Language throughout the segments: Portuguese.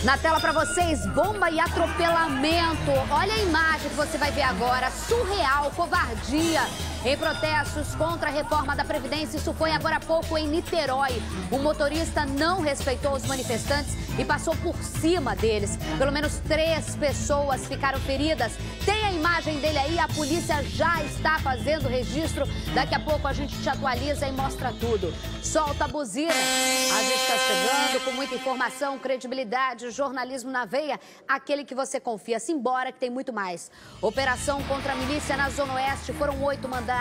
Na tela para vocês, bomba e atropelamento. Olha a imagem que você vai ver agora. Surreal, covardia. Em protestos contra a reforma da Previdência, isso foi agora há pouco em Niterói. O motorista não respeitou os manifestantes e passou por cima deles. Pelo menos 3 pessoas ficaram feridas. Tem a imagem dele aí, a polícia já está fazendo registro. Daqui a pouco a gente te atualiza e mostra tudo. Solta a buzina. A gente está chegando com muita informação, credibilidade, jornalismo na veia. Aquele que você confia. Simbora que tem muito mais. Operação contra a milícia na Zona Oeste. Foram 8 mandados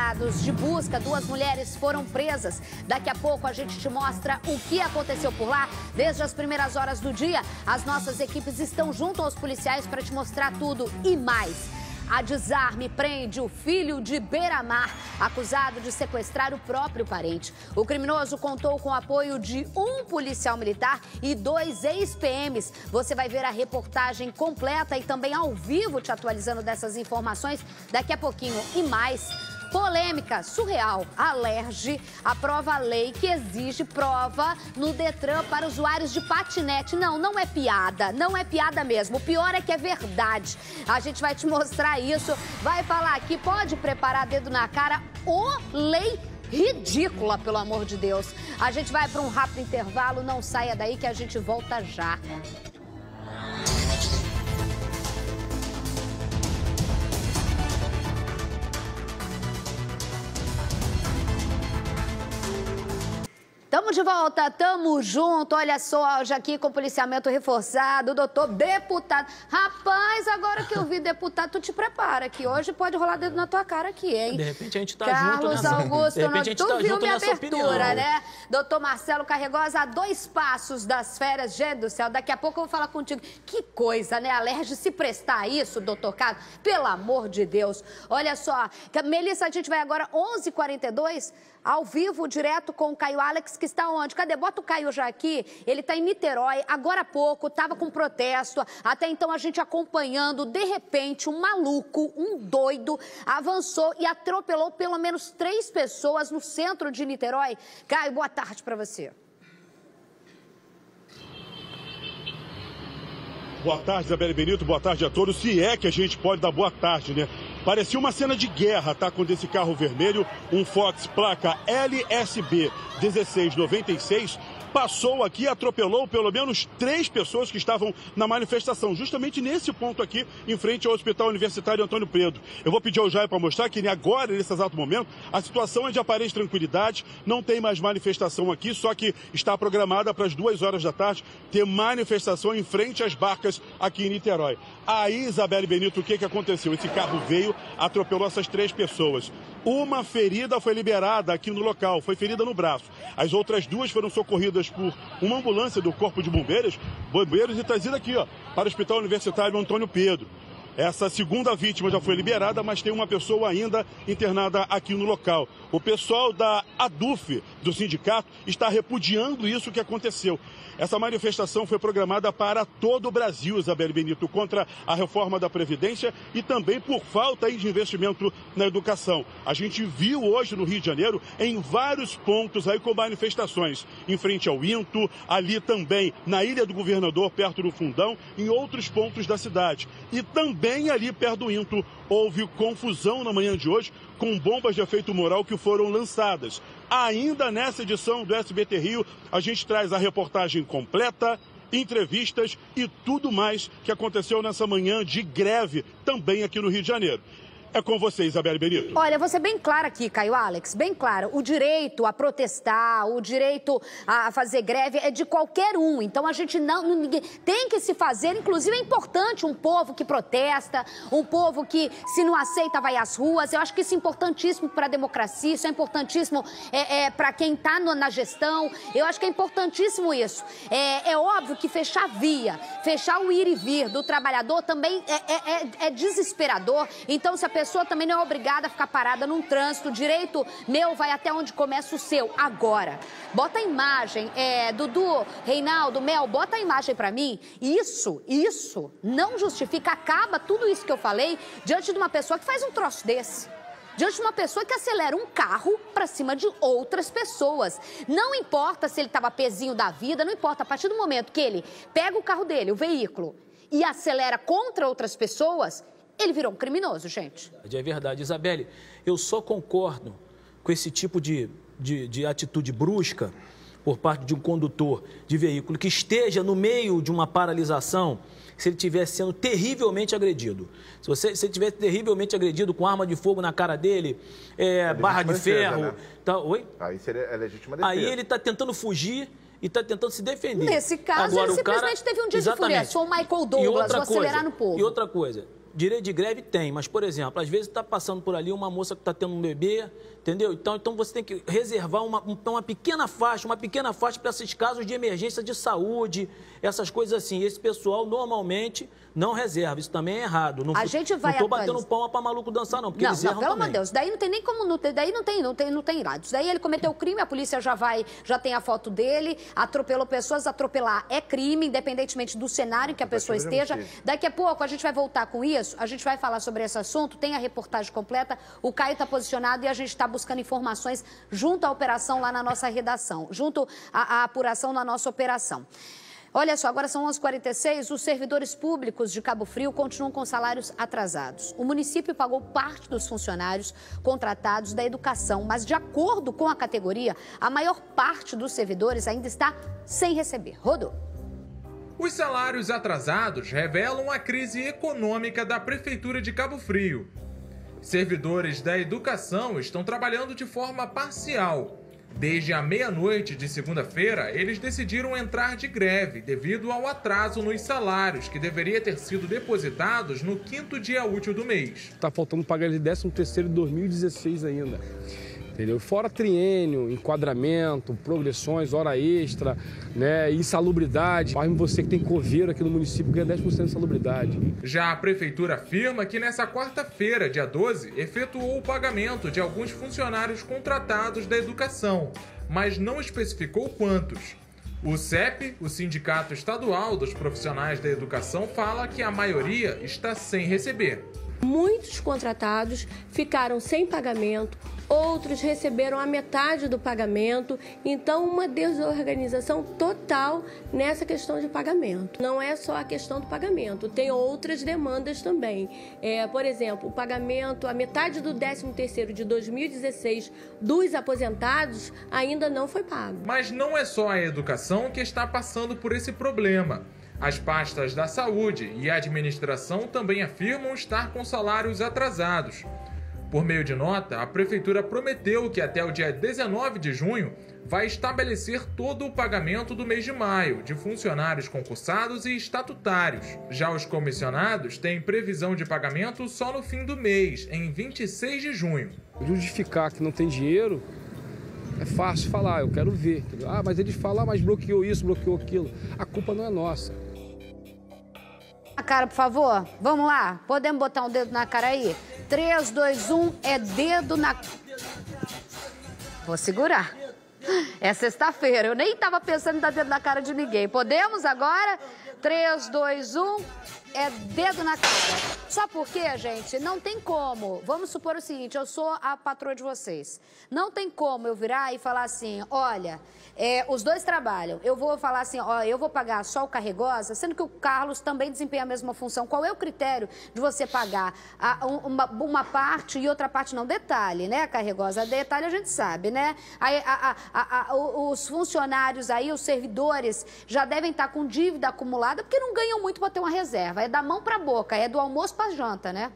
de busca, 2 mulheres foram presas. Daqui a pouco a gente te mostra o que aconteceu por lá. Desde as primeiras horas do dia, as nossas equipes estão junto aos policiais para te mostrar tudo e mais. A Desarme prende o filho de Beira-Mar, acusado de sequestrar o próprio parente. O criminoso contou com o apoio de um policial militar e 2 ex-PMs. Você vai ver a reportagem completa e também ao vivo te atualizando dessas informações daqui a pouquinho. E mais, polêmica surreal. A Alerj aprova a lei que exige prova no Detran para usuários de patinete. Não é piada. Não é piada mesmo. O pior é que é verdade. A gente vai te mostrar isso. Vai falar aqui, pode preparar dedo na cara. Lei ridícula, pelo amor de Deus. A gente vai para um rápido intervalo. Não saia daí que a gente volta já. Tamo de volta, tamo junto. Olha só, já aqui com policiamento reforçado, o doutor deputado. Rapaz, agora que eu vi deputado, tu te prepara que hoje pode rolar dedo na tua cara aqui, hein? De repente a gente tá Carlos junto nessa... Augusto, de repente a gente tu tá viu junto minha nessa abertura, opinião, né? Doutor Marcelo Carregosa, a 2 passos das férias, gente do céu. Daqui a pouco eu vou falar contigo. Que coisa, né? A Alerj se prestar a isso, doutor Carlos? Pelo amor de Deus. Olha só, Melissa, a gente vai agora 11h42, ao vivo, direto com o Caio Alex, que está onde? Cadê? Bota o Caio já aqui. Ele está em Niterói, agora há pouco, estava com protesto. Até então a gente acompanhando. De repente, um maluco, um doido, avançou e atropelou pelo menos 3 pessoas no centro de Niterói. Caio, boa tarde para você. Boa tarde, Isabelle Benito, boa tarde a todos. Se é que a gente pode dar boa tarde, né? Parecia uma cena de guerra, tá? Quando esse carro vermelho, um Fox placa LSB 1696, passou aqui e atropelou pelo menos 3 pessoas que estavam na manifestação, justamente nesse ponto aqui, em frente ao Hospital Universitário Antônio Pedro. Eu vou pedir ao Jair para mostrar que agora, nesse exato momento, a situação é de aparente tranquilidade, não tem mais manifestação aqui, só que está programada para as 2 horas da tarde ter manifestação em frente às barcas aqui em Niterói. Aí, Isabelle Benito, o que aconteceu? Esse carro veio, atropelou essas 3 pessoas. Uma ferida foi liberada aqui no local, foi ferida no braço. As outras 2 foram socorridas por uma ambulância do Corpo de Bombeiros e trazidas aqui, ó, para o Hospital Universitário Antônio Pedro. Essa segunda vítima já foi liberada, mas tem uma pessoa ainda internada aqui no local. O pessoal da ADUF, do sindicato, está repudiando isso que aconteceu. Essa manifestação foi programada para todo o Brasil, Isabelle Benito, contra a reforma da Previdência e também por falta de investimento na educação. A gente viu hoje no Rio de Janeiro em vários pontos aí com manifestações, em frente ao INTO, ali também na Ilha do Governador, perto do Fundão, em outros pontos da cidade. E também ali perto do INTO houve confusão na manhã de hoje com bombas de efeito moral que foram lançadas. Ainda nessa edição do SBT Rio, a gente traz a reportagem completa, entrevistas e tudo mais que aconteceu nessa manhã de greve também aqui no Rio de Janeiro. É com você, Isabelle Benito. Olha, vou ser bem clara aqui, Caio Alex, bem claro. O direito a protestar, o direito a fazer greve é de qualquer um. Então a gente ninguém tem que se fazer. Inclusive é importante um povo que protesta, um povo que se não aceita vai às ruas. Eu acho que isso é importantíssimo para a democracia, isso é importantíssimo para quem está na gestão. Eu acho que é importantíssimo isso. É óbvio que fechar via, fechar o ir e vir do trabalhador também é desesperador. Então se a pessoa também não é obrigada a ficar parada num trânsito. O direito meu vai até onde começa o seu. Agora, bota a imagem, Dudu, Reinaldo, Mel, bota a imagem pra mim. Isso não justifica, acaba tudo isso que eu falei diante de uma pessoa que faz um troço desse. diante de uma pessoa que acelera um carro para cima de outras pessoas. Não importa se ele estava pezinho da vida, não importa. A partir do momento que ele pega o carro dele, o veículo, e acelera contra outras pessoas, ele virou um criminoso, gente. É verdade. Isabelle, eu só concordo com esse tipo de atitude brusca por parte de um condutor de veículo que esteja no meio de uma paralisação, se ele estiver sendo terrivelmente agredido. Se ele estiver terrivelmente agredido com arma de fogo na cara dele, barra de ferro... Né? Tá, oi? Aí seria legítima defesa. Aí ele está tentando fugir e está tentando se defender. Nesse caso, agora, ele simplesmente teve um dia de fúria. Sou o Michael Douglas, vou acelerar no povo. E outra coisa, direito de greve tem, mas, por exemplo, às vezes está passando por ali uma moça que está tendo um bebê, entendeu? Então você tem que reservar uma pequena faixa para esses casos de emergência de saúde, essas coisas assim. Esse pessoal normalmente não reserva, isso também é errado. Não estou batendo palma para maluco dançar, não, porque eles erram pelo amor de Deus, daí não tem nem como, daí não tem lado. Daí ele cometeu o crime, a polícia já tem a foto dele, atropelou pessoas, atropelar é crime, independentemente do cenário em que a pessoa esteja. Daqui a pouco a gente vai voltar com isso, a gente vai falar sobre esse assunto, tem a reportagem completa, o Caio está posicionado e a gente está buscando informações junto à operação lá na nossa redação, junto à apuração na nossa operação. Olha só, agora são 11h46, os servidores públicos de Cabo Frio continuam com salários atrasados. O município pagou parte dos funcionários contratados da educação, mas de acordo com a categoria, a maior parte dos servidores ainda está sem receber. Rodou. Os salários atrasados revelam a crise econômica da Prefeitura de Cabo Frio. Servidores da educação estão trabalhando de forma parcial. Desde a meia-noite de segunda-feira, eles decidiram entrar de greve devido ao atraso nos salários que deveria ter sido depositados no 5º dia útil do mês. Está faltando pagar de 13º de 2016 ainda. Entendeu? Fora triênio, enquadramento, progressões, hora extra, né, insalubridade. Você que tem coveiro aqui no município ganha 10% de insalubridade. Já a prefeitura afirma que nessa quarta-feira, dia 12, efetuou o pagamento de alguns funcionários contratados da educação, mas não especificou quantos. O CEP, o Sindicato Estadual dos Profissionais da Educação, fala que a maioria está sem receber. Muitos contratados ficaram sem pagamento, outros receberam a metade do pagamento, então uma desorganização total nessa questão de pagamento. Não é só a questão do pagamento, tem outras demandas também. Por exemplo, o pagamento, a metade do 13º de 2016 dos aposentados ainda não foi pago. Mas não é só a educação que está passando por esse problema. As pastas da saúde e a administração também afirmam estar com salários atrasados. Por meio de nota, a prefeitura prometeu que até o dia 19 de junho vai estabelecer todo o pagamento do mês de maio de funcionários concursados e estatutários. Já os comissionados têm previsão de pagamento só no fim do mês, em 26 de junho. Justificar que não tem dinheiro é fácil falar, eu quero ver. Mas eles falam, mas bloqueou isso, bloqueou aquilo. A culpa não é nossa. A cara, por favor. Vamos lá. Podemos botar um dedo na cara aí? 3, 2, 1, é dedo na... Vou segurar. É sexta-feira. Eu nem tava pensando em dar dedo na cara de ninguém. Podemos agora? 3, 2, 1, é dedo na cara. Sabe por quê, gente? Não tem como. Vamos supor o seguinte, eu sou a patroa de vocês. Não tem como eu virar e falar assim, olha, os dois trabalham. Eu vou falar assim, ó, eu vou pagar só o Carregosa, sendo que o Carlos também desempenha a mesma função. Qual é o critério de você pagar uma parte e outra parte não? Detalhe, né, Carregosa? Detalhe a gente sabe, né? Aí, os funcionários aí, os servidores, já devem estar com dívida acumulada, porque não ganham muito para ter uma reserva. É da mão para a boca, é do almoço para a janta, né?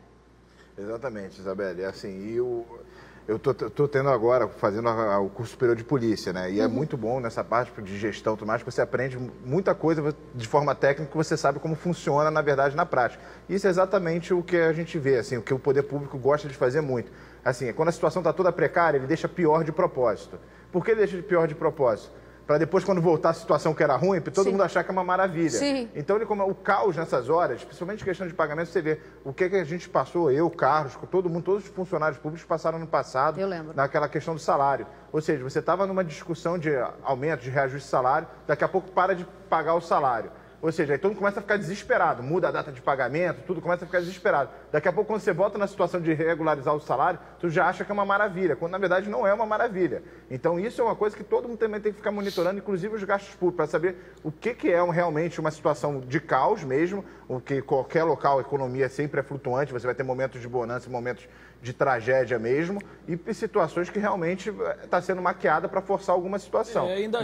Exatamente, Isabelle. É assim, e eu tô tendo agora, fazendo o curso superior de polícia, né? E é muito bom nessa parte de gestão e tudo mais, que você aprende muita coisa de forma técnica, que você sabe como funciona, na verdade, na prática. Isso é exatamente o que a gente vê, assim, o que o poder público gosta de fazer muito. Assim, quando a situação está toda precária, ele deixa pior de propósito. Por que ele deixa pior de propósito? Para depois, quando voltar a situação que era ruim, para todo mundo achar que é uma maravilha. Sim. Então, o caos nessas horas, principalmente questão de pagamento, você vê o que a gente passou, eu, Carlos, todo mundo, todos os funcionários públicos passaram no passado, eu lembro, naquela questão do salário. Ou seja, você estava numa discussão de aumento, de reajuste de salário, daqui a pouco para de pagar o salário. Ou seja, aí todo mundo começa a ficar desesperado, muda a data de pagamento, tudo começa a ficar desesperado. Daqui a pouco, quando você volta na situação de regularizar o salário, tu já acha que é uma maravilha, quando na verdade não é uma maravilha. Então isso é uma coisa que todo mundo também tem que ficar monitorando, inclusive os gastos públicos, para saber o que é realmente uma situação de caos mesmo, o que qualquer local, a economia sempre é flutuante, você vai ter momentos de bonança e momentos de tragédia mesmo, e situações que realmente está sendo maquiada para forçar alguma situação. Ainda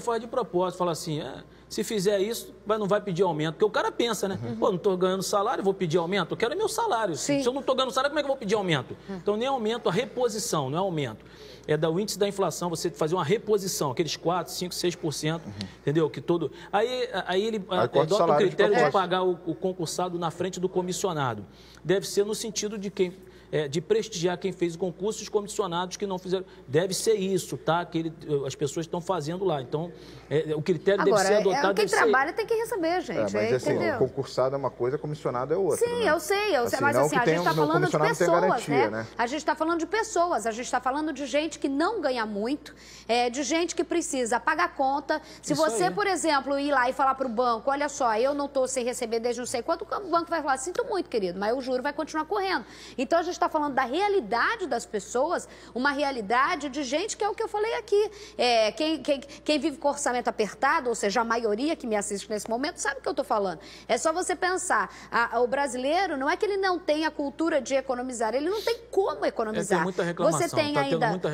faz de propósito, fala assim, se fizer isso, não vai pedir aumento. Porque o cara pensa, né? Pô, não estou ganhando salário, vou pedir aumento? Eu quero meu salário. Sim. Se eu não estou ganhando salário, como é que eu vou pedir aumento? Então, nem aumento, a reposição, não é aumento. É do índice da inflação, você fazer uma reposição, aqueles 4%, 5%, 6%, entendeu? Que todo... Aí ele adota o critério de pagar o concursado na frente do comissionado. Deve ser no sentido de quem... de prestigiar quem fez o concurso, os comissionados que não fizeram. Deve ser isso, tá? Que as pessoas estão fazendo lá. Então, o critério deve ser adotado. Quem trabalha tem que receber, gente. Mas assim, o concursado é uma coisa, comissionado é outra. Sim, né? eu sei. Mas assim, a gente está falando de pessoas, né? A gente está falando de pessoas, a gente está falando de gente que não ganha muito, de gente que precisa pagar conta. Se isso você, por exemplo, ir lá e falar para o banco, olha só, eu não estou sem receber desde não sei quanto, o banco vai falar, sinto muito, querido, mas o juro vai continuar correndo. Então, a gente está falando da realidade das pessoas, uma realidade de gente que é o que eu falei aqui. Quem vive com orçamento apertado, ou seja, a maioria que me assiste nesse momento, sabe o que eu estou falando. É só você pensar, o brasileiro não é que ele não tem a cultura de economizar, ele não tem como economizar. Tem muita reclamação, você tem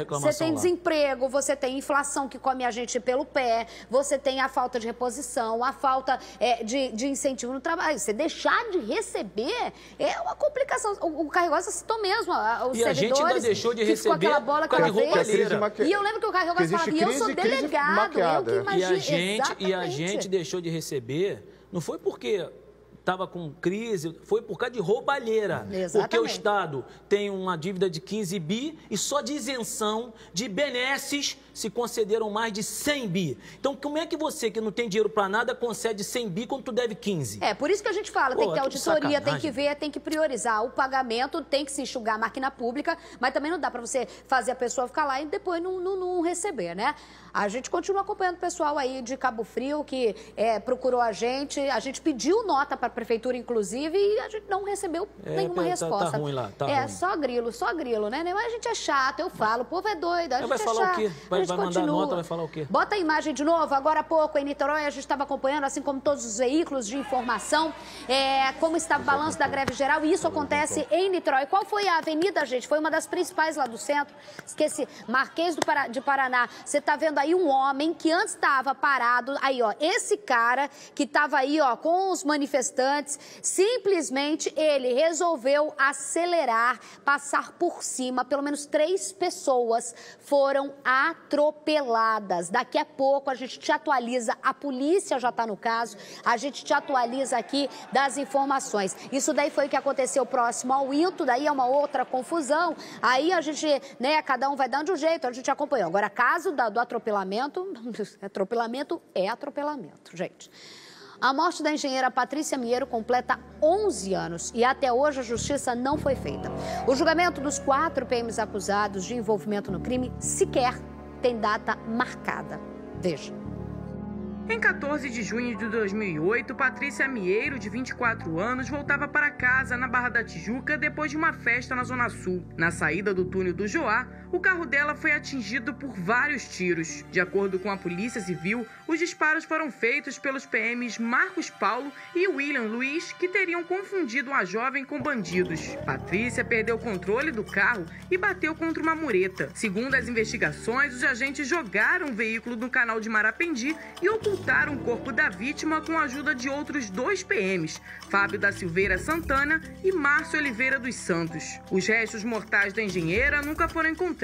você tem desemprego, você tem inflação que come a gente pelo pé, você tem a falta de reposição, a falta de incentivo no trabalho. Você deixar de receber é uma complicação. O Carregosa citou mesmo, os servidores, a gente ainda deixou de receber aquela bola cada vez. E eu lembro que o Carregosa falava, e eu sou delegado, eu que imagino. E a gente deixou de receber, não foi porque estava com crise, foi por causa de roubalheira. Exatamente. Porque o Estado tem uma dívida de 15 bi e só de isenção de benesses se concederam mais de 100 bi. Então, como é que você, que não tem dinheiro para nada, concede 100 bi quando tu deve 15? Por isso que a gente fala, tem que ter auditoria, tem que ver, tem que priorizar o pagamento, tem que se enxugar a máquina pública, mas também não dá para você fazer a pessoa ficar lá e depois não receber, né? A gente continua acompanhando o pessoal aí de Cabo Frio que procurou a gente pediu nota para a prefeitura, inclusive, e a gente não recebeu nenhuma resposta. Tá ruim lá, tá ruim. Só grilo, né? Mas a gente é chato, eu falo, o povo é doido, a gente vai falar chato. O quê? Vai mandar nota, vai falar o quê? Bota a imagem de novo, agora há pouco em Niterói, a gente estava acompanhando, assim como todos os veículos de informação, como estava o balanço da greve geral, e isso acontece em Niterói. Qual foi a avenida, gente? Foi uma das principais lá do centro, esqueci, Marquês de Paraná. Você está vendo aí um homem que antes estava parado, aí ó, esse cara que estava aí ó, com os manifestantes, simplesmente ele resolveu acelerar, passar por cima, pelo menos 3 pessoas foram atropeladas. Daqui a pouco a gente te atualiza, a polícia já está no caso, a gente te atualiza aqui das informações. Isso daí foi o que aconteceu próximo ao Into, daí é uma outra confusão, aí a gente, né, cada um vai dando um jeito, a gente acompanhou. Agora, caso do atropelamento, atropelamento é atropelamento, gente. A morte da engenheira Patrícia Mieiro completa 11 anos e até hoje a justiça não foi feita. O julgamento dos 4 PMs acusados de envolvimento no crime sequer tem data marcada. Veja. Em 14 de junho de 2008, Patrícia Mieiro, de 24 anos, voltava para casa na Barra da Tijuca depois de uma festa na Zona Sul. Na saída do túnel do Joá, o carro dela foi atingido por vários tiros. De acordo com a Polícia Civil, os disparos foram feitos pelos PMs Marcos Paulo e William Luiz, que teriam confundido a jovem com bandidos. Patrícia perdeu o controle do carro e bateu contra uma mureta. Segundo as investigações, os agentes jogaram o veículo no canal de Marapendi e ocultaram o corpo da vítima com a ajuda de outros 2 PMs, Fábio da Silveira Santana e Márcio Oliveira dos Santos. Os restos mortais da engenheira nunca foram encontrados.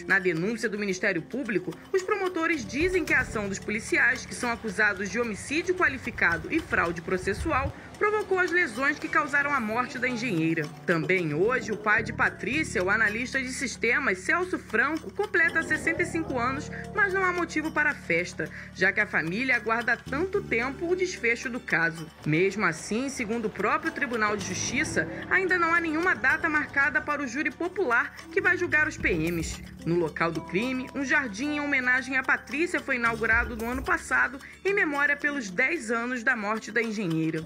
Na denúncia do Ministério Público, os promotores dizem que a ação dos policiais, que são acusados de homicídio qualificado e fraude processual, provocou as lesões que causaram a morte da engenheira. Também hoje, o pai de Patrícia, o analista de sistemas Celso Franco, completa 65 anos, mas não há motivo para a festa, já que a família aguarda há tanto tempo o desfecho do caso. Mesmo assim, segundo o próprio Tribunal de Justiça, ainda não há nenhuma data marcada para o júri popular que vai julgar os PMs. No local do crime, um jardim em homenagem a Patrícia foi inaugurado no ano passado, em memória pelos 10 anos da morte da engenheira.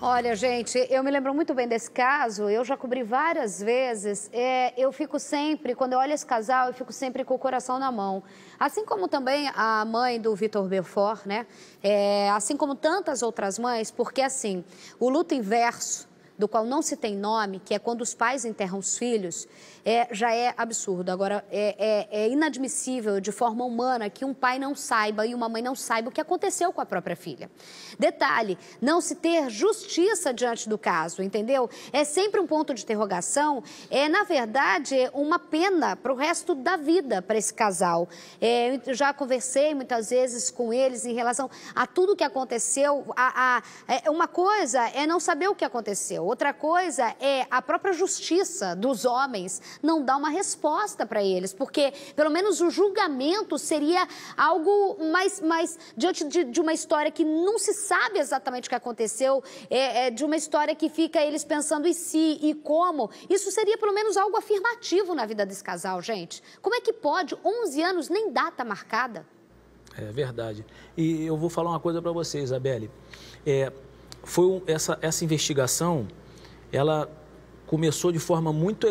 Olha, gente, eu me lembro muito bem desse caso, eu já cobri várias vezes, eu fico sempre, quando eu olho esse casal, eu fico sempre com o coração na mão. Assim como também a mãe do Vitor Belfort, né? Assim como tantas outras mães, porque assim, o luto inverso, do qual não se tem nome, que é quando os pais enterram os filhos, já é absurdo. Agora, é inadmissível de forma humana que um pai não saiba e uma mãe não saiba o que aconteceu com a própria filha. Detalhe, não se ter justiça diante do caso, entendeu? É sempre um ponto de interrogação, na verdade, uma pena para o resto da vida para esse casal. Eu já conversei muitas vezes com eles em relação a tudo que aconteceu. Uma coisa é não saber o que aconteceu. Outra coisa é a própria justiça dos homens não dar uma resposta para eles, porque pelo menos o julgamento seria algo mais diante de uma história que não se sabe exatamente o que aconteceu, de uma história que fica eles pensando em si e como. Isso seria pelo menos algo afirmativo na vida desse casal, gente. Como é que pode 11 anos nem data marcada? É verdade. E eu vou falar uma coisa para você, Isabelle. Essa investigação, ela começou de forma muito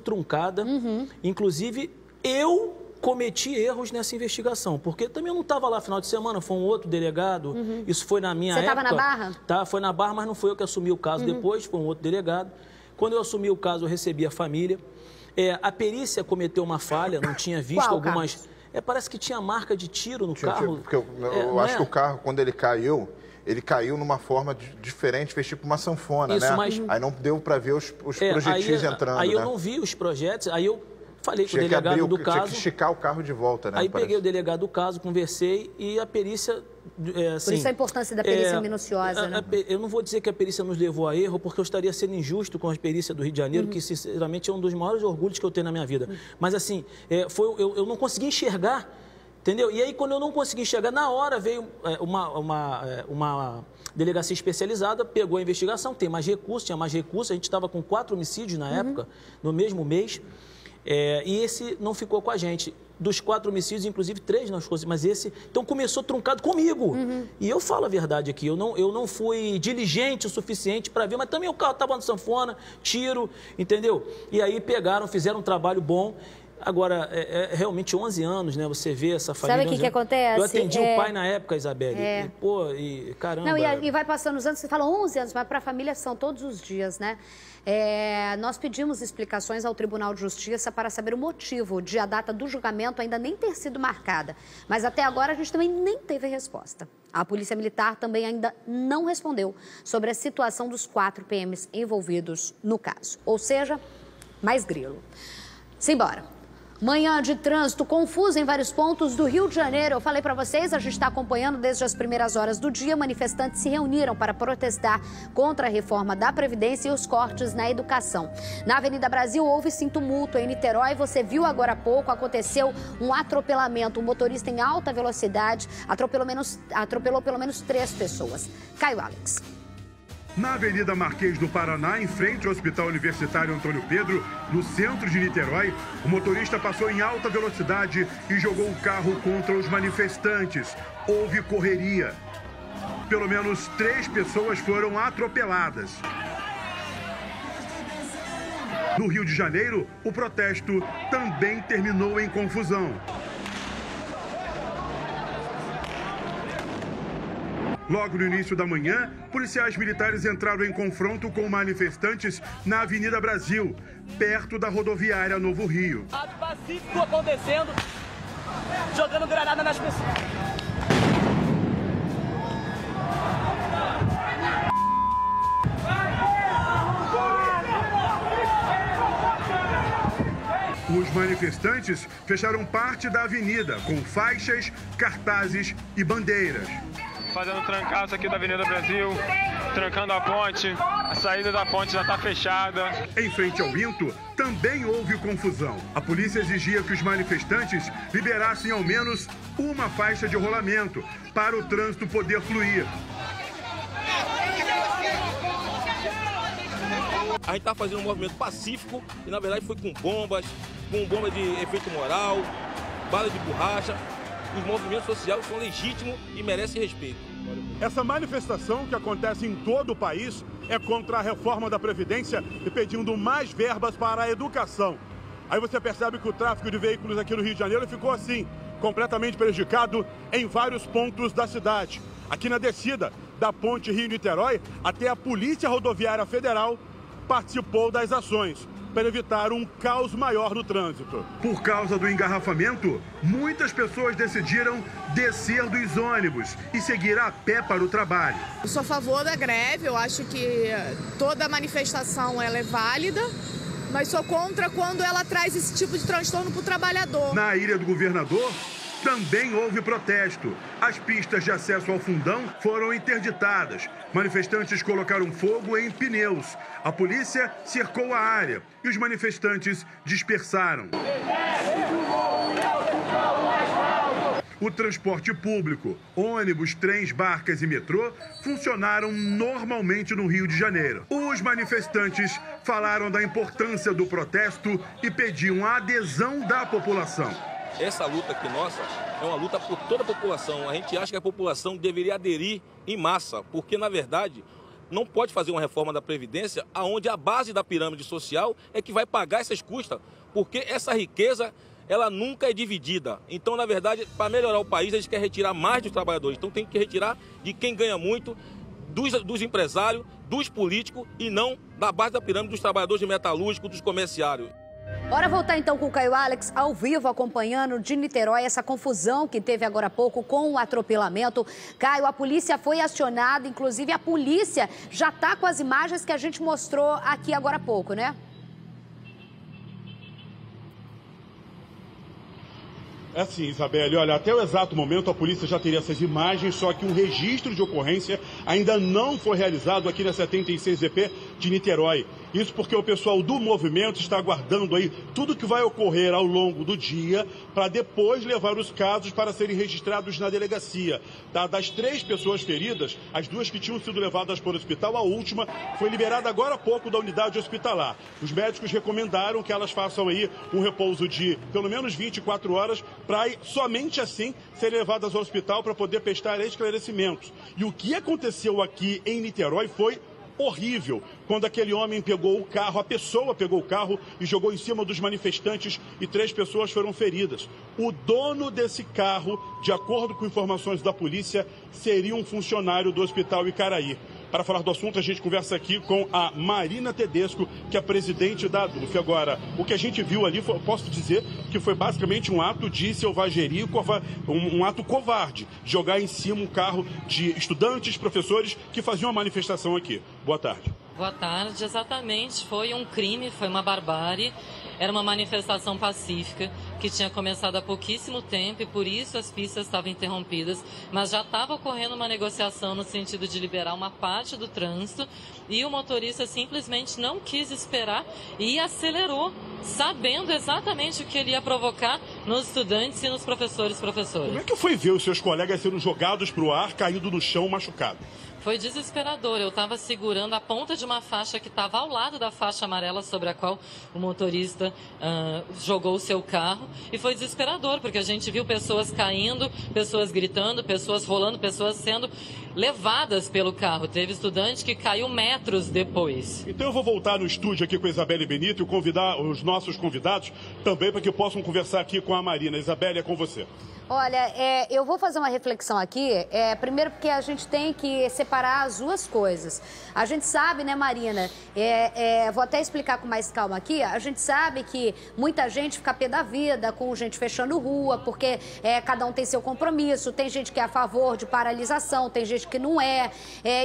truncada. Uhum. Inclusive, eu cometi erros nessa investigação, porque também eu não estava lá final de semana, foi um outro delegado. Uhum. Isso foi na minha época. Você estava na Barra? Tá, foi na Barra, mas não foi eu que assumi o caso depois, foi um outro delegado. Quando eu assumi o caso, eu recebi a família. A perícia cometeu uma falha, não tinha visto algumas... parece que tinha marca de tiro no carro. Porque eu acho que o carro, quando ele caiu numa forma diferente, fez tipo uma sanfona, isso, né? Mas... Aí não deu para ver os projetis entrando, Aí né? eu não vi os projetos, aí eu falei com o delegado do caso... Tinha que esticar o carro de volta, né? Aí peguei o delegado do caso, conversei e a perícia... Por isso a importância da perícia minuciosa, né? Eu não vou dizer que a perícia nos levou a erro, porque eu estaria sendo injusto com a perícia do Rio de Janeiro, que sinceramente é um dos maiores orgulhos que eu tenho na minha vida. Mas assim, eu não consegui enxergar, entendeu? E aí quando eu não consegui enxergar, na hora veio uma delegacia especializada, pegou a investigação, tinha mais recursos, a gente estava com 4 homicídios na época, no mesmo mês, e esse não ficou com a gente. Dos 4 homicídios, inclusive 3 nós conseguimos, mas esse... Então começou truncado comigo. E eu falo a verdade aqui, eu não fui diligente o suficiente para ver, mas também o carro estava no sanfona, tiro, entendeu? E aí pegaram, fizeram um trabalho bom. Agora, realmente 11 anos, né? Você vê essa família... Sabe o que acontece? Eu atendi o pai na época, Isabelle. Caramba... Não, e vai passando os anos, você fala 11 anos, mas para a família são todos os dias, né? Nós pedimos explicações ao Tribunal de Justiça para saber o motivo de a data do julgamento ainda nem ter sido marcada. Mas até agora a gente também nem teve resposta. A Polícia Militar também ainda não respondeu sobre a situação dos 4 PMs envolvidos no caso. Ou seja, mais grilo. Simbora. Manhã de trânsito confusa em vários pontos do Rio de Janeiro. Eu falei para vocês, a gente está acompanhando desde as primeiras horas do dia. Manifestantes se reuniram para protestar contra a reforma da Previdência e os cortes na educação. Na Avenida Brasil houve sim tumulto. Em Niterói, você viu agora há pouco, aconteceu um atropelamento. Um motorista em alta velocidade atropelou pelo menos 3 pessoas. Caio Alex. Na Avenida Marquês do Paraná, em frente ao Hospital Universitário Antônio Pedro, no centro de Niterói, o motorista passou em alta velocidade e jogou o carro contra os manifestantes. Houve correria. Pelo menos 3 pessoas foram atropeladas. No Rio de Janeiro, o protesto também terminou em confusão. Logo no início da manhã, policiais militares entraram em confronto com manifestantes na Avenida Brasil, perto da rodoviária Novo Rio. Ato pacífico acontecendo, jogando granada nas pessoas. Os manifestantes fecharam parte da avenida com faixas, cartazes e bandeiras. fazendo trancaço aqui da Avenida Brasil, trancando a ponte, a saída da ponte já está fechada. Em frente ao Minto, também houve confusão. A polícia exigia que os manifestantes liberassem ao menos uma faixa de rolamento para o trânsito poder fluir. A gente está fazendo um movimento pacífico e, na verdade, foi com bomba de efeito moral, bala de borracha. Os movimentos sociais são legítimos e merecem respeito. Essa manifestação, que acontece em todo o país, é contra a reforma da Previdência e pedindo mais verbas para a educação. Aí você percebe que o tráfego de veículos aqui no Rio de Janeiro ficou assim, completamente prejudicado em vários pontos da cidade. Aqui na descida da ponte Rio-Niterói, até a Polícia Rodoviária Federal participou das ações para evitar um caos maior no trânsito. Por causa do engarrafamento, muitas pessoas decidiram descer dos ônibus e seguir a pé para o trabalho. Eu sou a favor da greve, eu acho que toda manifestação ela é válida, mas sou contra quando ela traz esse tipo de transtorno para o trabalhador. Na Ilha do Governador, também houve protesto. As pistas de acesso ao Fundão foram interditadas. Manifestantes colocaram fogo em pneus. A polícia cercou a área e os manifestantes dispersaram. O transporte público, ônibus, trens, barcas e metrô funcionaram normalmente no Rio de Janeiro. Os manifestantes falaram da importância do protesto e pediam a adesão da população. Essa luta aqui nossa é uma luta por toda a população. A gente acha que a população deveria aderir em massa, porque, na verdade, não pode fazer uma reforma da Previdência onde a base da pirâmide social é que vai pagar essas custas, porque essa riqueza ela nunca é dividida. Então, na verdade, para melhorar o país, a gente quer retirar mais dos trabalhadores. Então, tem que retirar de quem ganha muito, dos empresários, dos políticos e não da base da pirâmide dos trabalhadores de metalúrgico, dos comerciários. Bora voltar então com o Caio Alex, ao vivo, acompanhando de Niterói essa confusão que teve agora há pouco com o atropelamento. Caio, a polícia foi acionada, inclusive a polícia já está com as imagens que a gente mostrou aqui agora há pouco, né? É assim, Isabelle, olha, até o exato momento a polícia já teria essas imagens, só que um registro de ocorrência ainda não foi realizado aqui na 76EP de Niterói. Isso porque o pessoal do movimento está aguardando aí tudo que vai ocorrer ao longo do dia para depois levar os casos para serem registrados na delegacia. Tá? Das 3 pessoas feridas, as 2 que tinham sido levadas para o hospital, a última foi liberada agora há pouco da unidade hospitalar. Os médicos recomendaram que elas façam aí um repouso de pelo menos 24 horas para somente assim serem levadas ao hospital para poder prestar esclarecimentos. E o que aconteceu aqui em Niterói foi horrível, quando aquele homem pegou o carro, a pessoa pegou o carro e jogou em cima dos manifestantes e 3 pessoas foram feridas. O dono desse carro, de acordo com informações da polícia, seria um funcionário do Hospital Icaraí. Para falar do assunto, a gente conversa aqui com a Marina Tedesco, que é presidente da ADUF. Agora, o que a gente viu ali, posso dizer que foi basicamente um ato de selvageria, um ato covarde, jogar em cima um carro de estudantes, professores que faziam uma manifestação aqui. Boa tarde. Boa tarde, exatamente. Foi um crime, foi uma barbárie. Era uma manifestação pacífica que tinha começado há pouquíssimo tempo e por isso as pistas estavam interrompidas, mas já estava ocorrendo uma negociação no sentido de liberar uma parte do trânsito e o motorista simplesmente não quis esperar e acelerou, sabendo exatamente o que ele ia provocar nos estudantes e nos professores. Como é que foi ver os seus colegas sendo jogados para o ar, caindo no chão, machucados? Foi desesperador. Eu estava segurando a ponta de uma faixa que estava ao lado da faixa amarela sobre a qual o motorista jogou o seu carro. E foi desesperador, porque a gente viu pessoas caindo, pessoas gritando, pessoas rolando, pessoas sendo levadas pelo carro. Teve estudante que caiu metros depois. Então eu vou voltar no estúdio aqui com a Isabelle Benito e convidar os nossos convidados também para que possam conversar aqui com a Marina. Isabelle, é com você. Olha, eu vou fazer uma reflexão aqui, primeiro porque a gente tem que separar as duas coisas. A gente sabe, né, Marina, vou até explicar com mais calma aqui, a gente sabe que muita gente fica pé da vida com gente fechando rua, porque cada um tem seu compromisso, tem gente que é a favor de paralisação, tem gente que não é.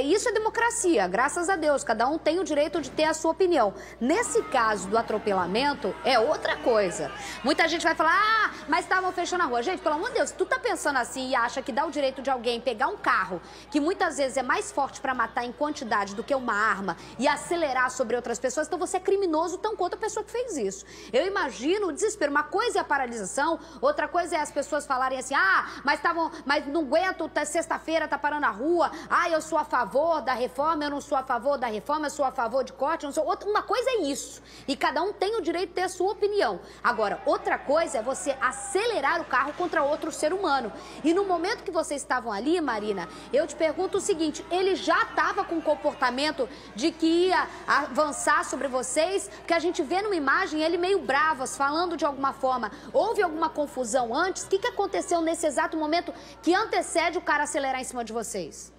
Isso é democracia, graças a Deus, cada um tem o direito de ter a sua opinião. Nesse caso do atropelamento, é outra coisa. Muita gente vai falar, mas estavam fechando a rua. Gente, pelo amor de Deus, tu tá pensando assim e acha que dá o direito de alguém pegar um carro, que muitas vezes é mais forte para matar em quantidade do que uma arma, e acelerar sobre outras pessoas, então você é criminoso tão quanto a pessoa que fez isso. Eu imagino o desespero. Uma coisa é a paralisação, outra coisa é as pessoas falarem assim, mas não aguento, sexta-feira tá parando a rua, eu sou a favor da reforma, eu não sou a favor da reforma, eu sou a favor de corte, eu não sou... Uma coisa é isso, e cada um tem o direito de ter a sua opinião. Agora, outra coisa é você acelerar o carro contra outro ser humano. E no momento que vocês estavam ali, Marina, eu te pergunto o seguinte, ele já estava com um comportamento de que ia avançar sobre vocês, porque a gente vê numa imagem ele meio bravas, falando de alguma forma. Houve alguma confusão antes? O que aconteceu nesse exato momento que antecede o cara acelerar em cima de vocês?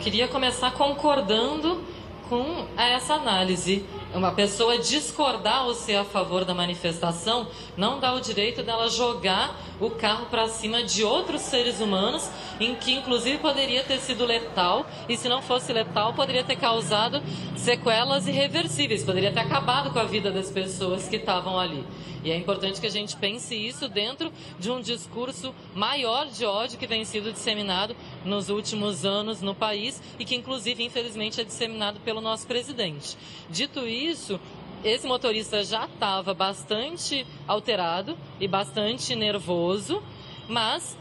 Queria começar concordando com essa análise. Uma pessoa discordar ou ser a favor da manifestação não dá o direito dela jogar o carro para cima de outros seres humanos, em que inclusive poderia ter sido letal, e se não fosse letal poderia ter causado sequelas irreversíveis, poderia ter acabado com a vida das pessoas que estavam ali. E é importante que a gente pense isso dentro de um discurso maior de ódio que vem sido disseminado nos últimos anos no país e que, inclusive, infelizmente, é disseminado pelo nosso presidente. Dito isso, esse motorista já estava bastante alterado e bastante nervoso, mas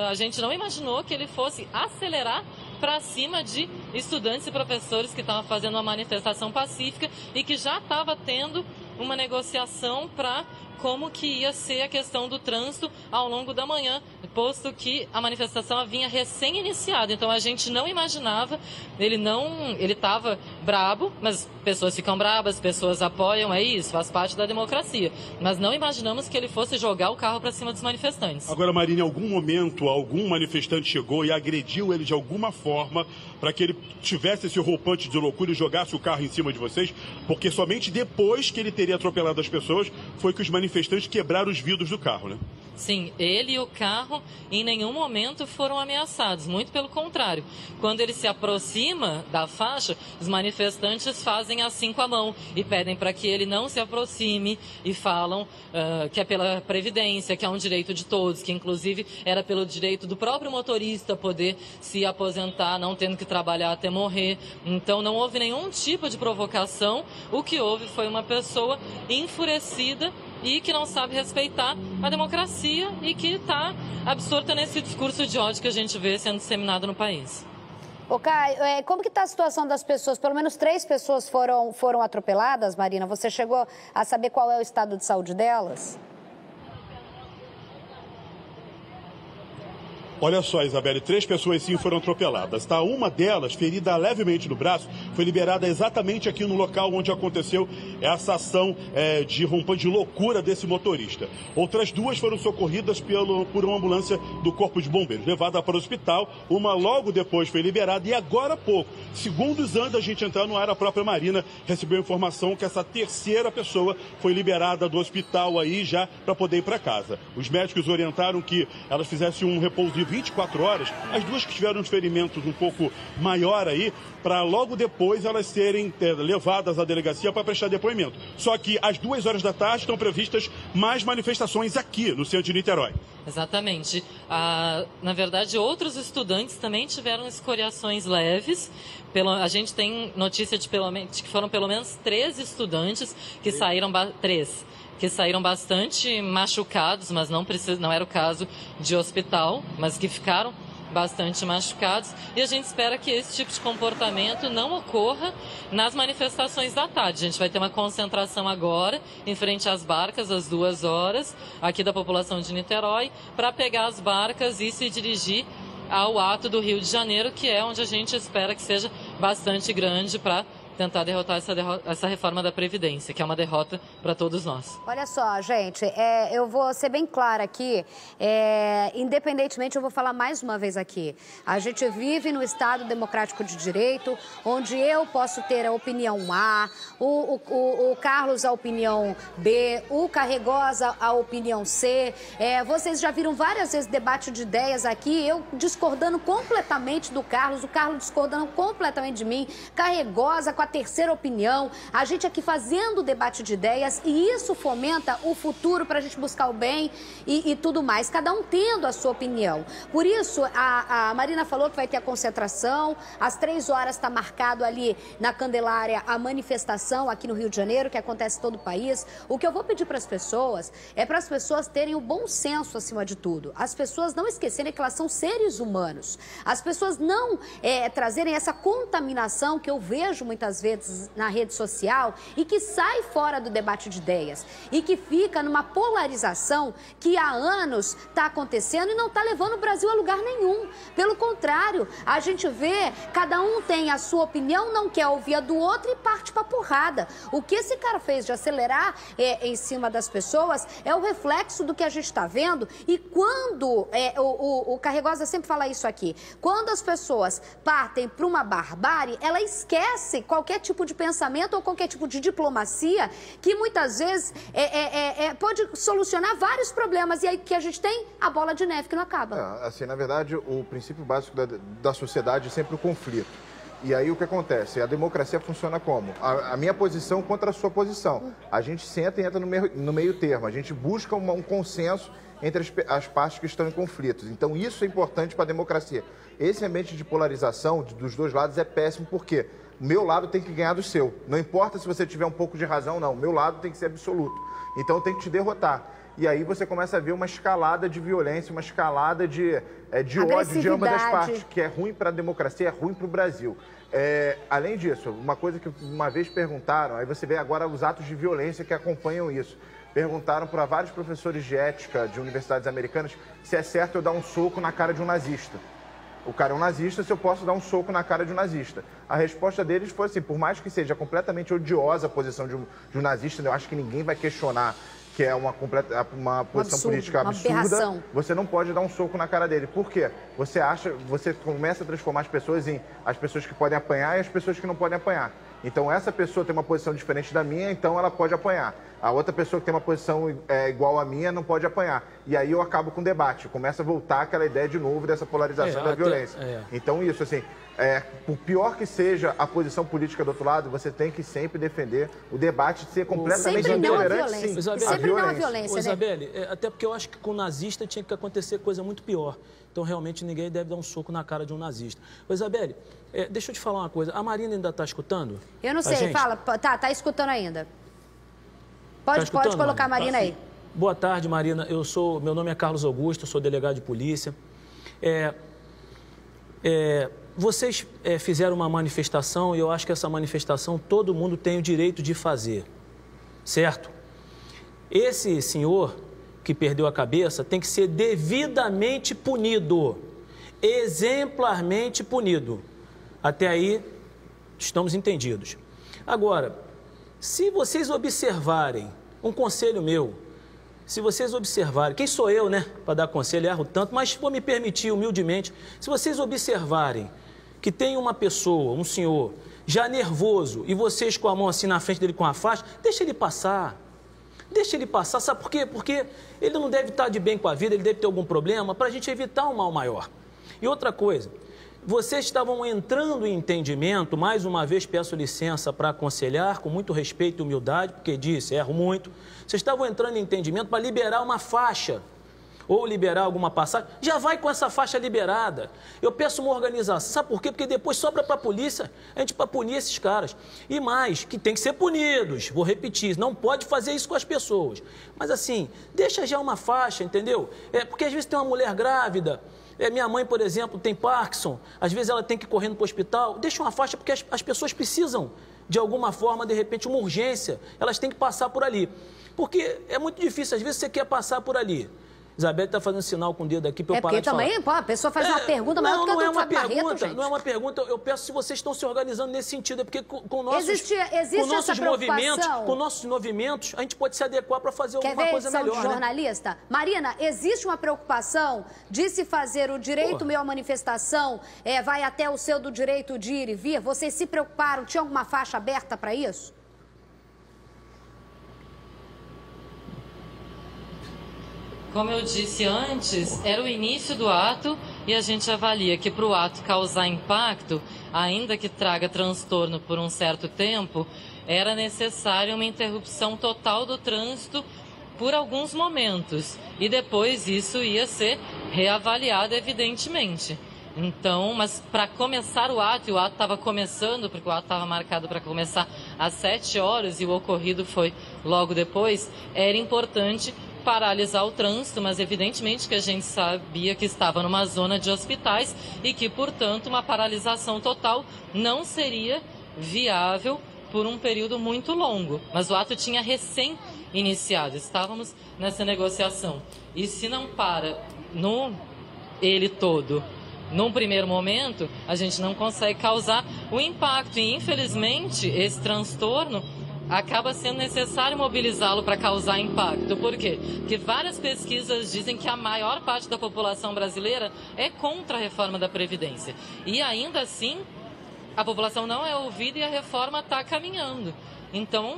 a gente não imaginou que ele fosse acelerar para cima de estudantes e professores que estavam fazendo uma manifestação pacífica e que já estava tendo uma negociação para como que ia ser a questão do trânsito ao longo da manhã, posto que a manifestação vinha recém-iniciada. Então a gente não imaginava, ele estava brabo, mas pessoas ficam brabas, pessoas apoiam, é isso, faz parte da democracia. Mas não imaginamos que ele fosse jogar o carro para cima dos manifestantes. Agora, Marina, em algum momento, algum manifestante chegou e agrediu ele de alguma forma para que ele tivesse esse roupante de loucura e jogasse o carro em cima de vocês? Porque somente depois que ele teria atropelado as pessoas foi que os manifestantes quebraram os vidros do carro, né? Sim, ele e o carro em nenhum momento foram ameaçados, muito pelo contrário. Quando ele se aproxima da faixa, os manifestantes fazem assim com a mão e pedem para que ele não se aproxime e falam que é pela Previdência, que é um direito de todos, que inclusive era pelo direito do próprio motorista poder se aposentar, não tendo que trabalhar até morrer. Então não houve nenhum tipo de provocação, o que houve foi uma pessoa enfurecida e que não sabe respeitar a democracia e que está absorta nesse discurso de ódio que a gente vê sendo disseminado no país. Ô, Caio, como que está a situação das pessoas? Pelo menos 3 pessoas foram atropeladas, Marina. Você chegou a saber qual é o estado de saúde delas? Olha só, Isabelle, 3 pessoas sim foram atropeladas, tá? Uma delas, ferida levemente no braço, foi liberada exatamente aqui no local onde aconteceu essa ação de rompante de loucura desse motorista. Outras 2 foram socorridas por uma ambulância do Corpo de Bombeiros, levada para o hospital. Uma logo depois foi liberada e agora há pouco, segundos antes da gente entrar no ar, a própria Marina recebeu informação que essa 3ª pessoa foi liberada do hospital aí já para poder ir para casa. Os médicos orientaram que elas fizessem um repouso de 24 horas, as 2 que tiveram uns ferimentos um pouco maior aí, para logo depois elas serem levadas à delegacia para prestar depoimento. Só que às 2 horas da tarde estão previstas mais manifestações aqui no centro de Niterói. Exatamente. Na verdade, outros estudantes também tiveram escoriações leves. A gente tem notícia de que foram pelo menos 3 estudantes que saíram... 3 que saíram bastante machucados, mas não era o caso de hospital, mas que ficaram bastante machucados. E a gente espera que esse tipo de comportamento não ocorra nas manifestações da tarde. A gente vai ter uma concentração agora, em frente às barcas, às 2 horas, aqui da população de Niterói, para pegar as barcas e se dirigir ao ato do Rio de Janeiro, que é onde a gente espera que seja bastante grande para tentar derrotar essa reforma da Previdência, que é uma derrota para todos nós. Olha só, gente, eu vou ser bem clara aqui, independentemente, eu vou falar mais uma vez aqui, a gente vive no Estado Democrático de Direito, onde eu posso ter a opinião A, o Carlos a opinião B, o Carregosa a opinião C, vocês já viram várias vezes debate de ideias aqui, eu discordando completamente do Carlos, o Carlos discordando completamente de mim, Carregosa com a terceira opinião, a gente aqui fazendo o debate de ideias, e isso fomenta o futuro para a gente buscar o bem e tudo mais, cada um tendo a sua opinião. Por isso, a Marina falou que vai ter a concentração, às 3 horas está marcado ali na Candelária a manifestação aqui no Rio de Janeiro, que acontece em todo o país. O que eu vou pedir para as pessoas é para as pessoas terem o bom senso acima de tudo. As pessoas não esquecerem que elas são seres humanos. As pessoas não trazerem essa contaminação que eu vejo muitas vezes na rede social e que sai fora do debate de ideias e que fica numa polarização que há anos está acontecendo e não está levando o Brasil a lugar nenhum. Pelo contrário, a gente vê, cada um tem a sua opinião, não quer ouvir a do outro e parte para porrada. O que esse cara fez de acelerar em cima das pessoas é o reflexo do que a gente está vendo. E quando, o Carregosa sempre fala isso aqui, quando as pessoas partem para uma barbárie, ela esquece qualquer tipo de pensamento ou qualquer tipo de diplomacia que muitas vezes pode solucionar vários problemas. E aí que a gente tem a bola de neve que não acaba. Assim, na verdade, o princípio básico da sociedade é sempre o conflito. E aí o que acontece? A democracia funciona como? A minha posição contra a sua posição. A gente senta e entra no meio termo. A gente busca um consenso entre as partes que estão em conflitos. Então isso é importante para a democracia. Esse ambiente de polarização dos dois lados é péssimo porque o meu lado tem que ganhar do seu. Não importa se você tiver um pouco de razão, não. O meu lado tem que ser absoluto. Então tem que te derrotar. E aí você começa a ver uma escalada de violência, uma escalada de ódio de ambas as partes, que é ruim para a democracia, é ruim para o Brasil. Além disso, uma coisa que uma vez perguntaram, aí você vê agora os atos de violência que acompanham isso. Perguntaram para vários professores de ética de universidades americanas se é certo eu dar um soco na cara de um nazista. O cara é um nazista, se eu posso dar um soco na cara de um nazista. A resposta deles foi assim, por mais que seja completamente odiosa a posição de um nazista, eu acho que ninguém vai questionar que é uma posição política absurda, você não pode dar um soco na cara dele. Por quê? Você começa a transformar as pessoas em as pessoas que podem apanhar e as pessoas que não podem apanhar. Então, essa pessoa tem uma posição diferente da minha, então ela pode apanhar. A outra pessoa que tem uma posição igual à minha não pode apanhar. E aí eu acabo com o debate. Começa a voltar aquela ideia de novo dessa polarização da violência. Então, isso, assim, por pior que seja a posição política do outro lado, você tem que sempre defender o debate de ser completamente intolerante, sim. Sempre não a violência, né? Isabelle, até porque eu acho que com o nazista tinha que acontecer coisa muito pior. Então, realmente, ninguém deve dar um soco na cara de um nazista. Isabelle, deixa eu te falar uma coisa. A Marina ainda está escutando? Eu não sei, fala. Tá escutando ainda. Pode colocar a Marina aí. Boa tarde, Marina. Meu nome é Carlos Augusto, sou delegado de polícia. Vocês fizeram uma manifestação e eu acho que essa manifestação todo mundo tem o direito de fazer, certo? Esse senhor que perdeu a cabeça tem que ser devidamente punido, exemplarmente punido. Até aí, estamos entendidos. Agora, se vocês observarem, um conselho meu, se vocês observarem, quem sou eu, né, para dar conselho, erro tanto, mas vou me permitir humildemente, se vocês observarem que tem uma pessoa, um senhor, já nervoso, e vocês com a mão assim na frente dele com a faixa, deixa ele passar. Deixa ele passar, sabe por quê? Porque ele não deve estar de bem com a vida, ele deve ter algum problema, para a gente evitar um mal maior. E outra coisa, vocês estavam entrando em entendimento, mais uma vez peço licença para aconselhar, com muito respeito e humildade, porque disse, erro muito, vocês estavam entrando em entendimento para liberar uma faixa, ou liberar alguma passagem, já vai com essa faixa liberada. Eu peço uma organização, sabe por quê? Porque depois sobra para a polícia, a gente para punir esses caras. E mais, que tem que ser punidos, vou repetir, não pode fazer isso com as pessoas. Mas assim, deixa já uma faixa, entendeu? Porque às vezes tem uma mulher grávida, minha mãe, por exemplo, tem Parkinson, às vezes ela tem que ir correndo para o hospital, deixa uma faixa porque as pessoas precisam, de alguma forma, de repente, uma urgência, elas têm que passar por ali. Porque é muito difícil, às vezes você quer passar por ali. Isabelle está fazendo sinal com o dedo aqui para eu parar de falar. Porque também, a pessoa faz uma pergunta, mas não é uma pergunta, gente. Não é uma pergunta, eu peço se vocês estão se organizando nesse sentido, é porque com nossos movimentos, a gente pode se adequar para fazer alguma coisa melhor, né? Jornalista, Marina, existe uma preocupação de se fazer o direito meu à manifestação, vai até o seu do direito de ir e vir? Vocês se preocuparam? Tinha alguma faixa aberta para isso? Como eu disse antes, era o início do ato e a gente avalia que para o ato causar impacto, ainda que traga transtorno por um certo tempo, era necessária uma interrupção total do trânsito por alguns momentos. E depois isso ia ser reavaliado, evidentemente. Então, mas para começar o ato, e o ato estava começando, porque o ato estava marcado para começar às 7 horas e o ocorrido foi logo depois, era importante paralisar o trânsito, mas evidentemente que a gente sabia que estava numa zona de hospitais e que, portanto, uma paralisação total não seria viável por um período muito longo. Mas o ato tinha recém iniciado, estávamos nessa negociação. E se não para ele todo, num primeiro momento, a gente não consegue causar o impacto. E, infelizmente, esse transtorno acaba sendo necessário mobilizá-lo para causar impacto. Por quê? Porque várias pesquisas dizem que a maior parte da população brasileira é contra a reforma da Previdência. E ainda assim, a população não é ouvida e a reforma está caminhando. Então,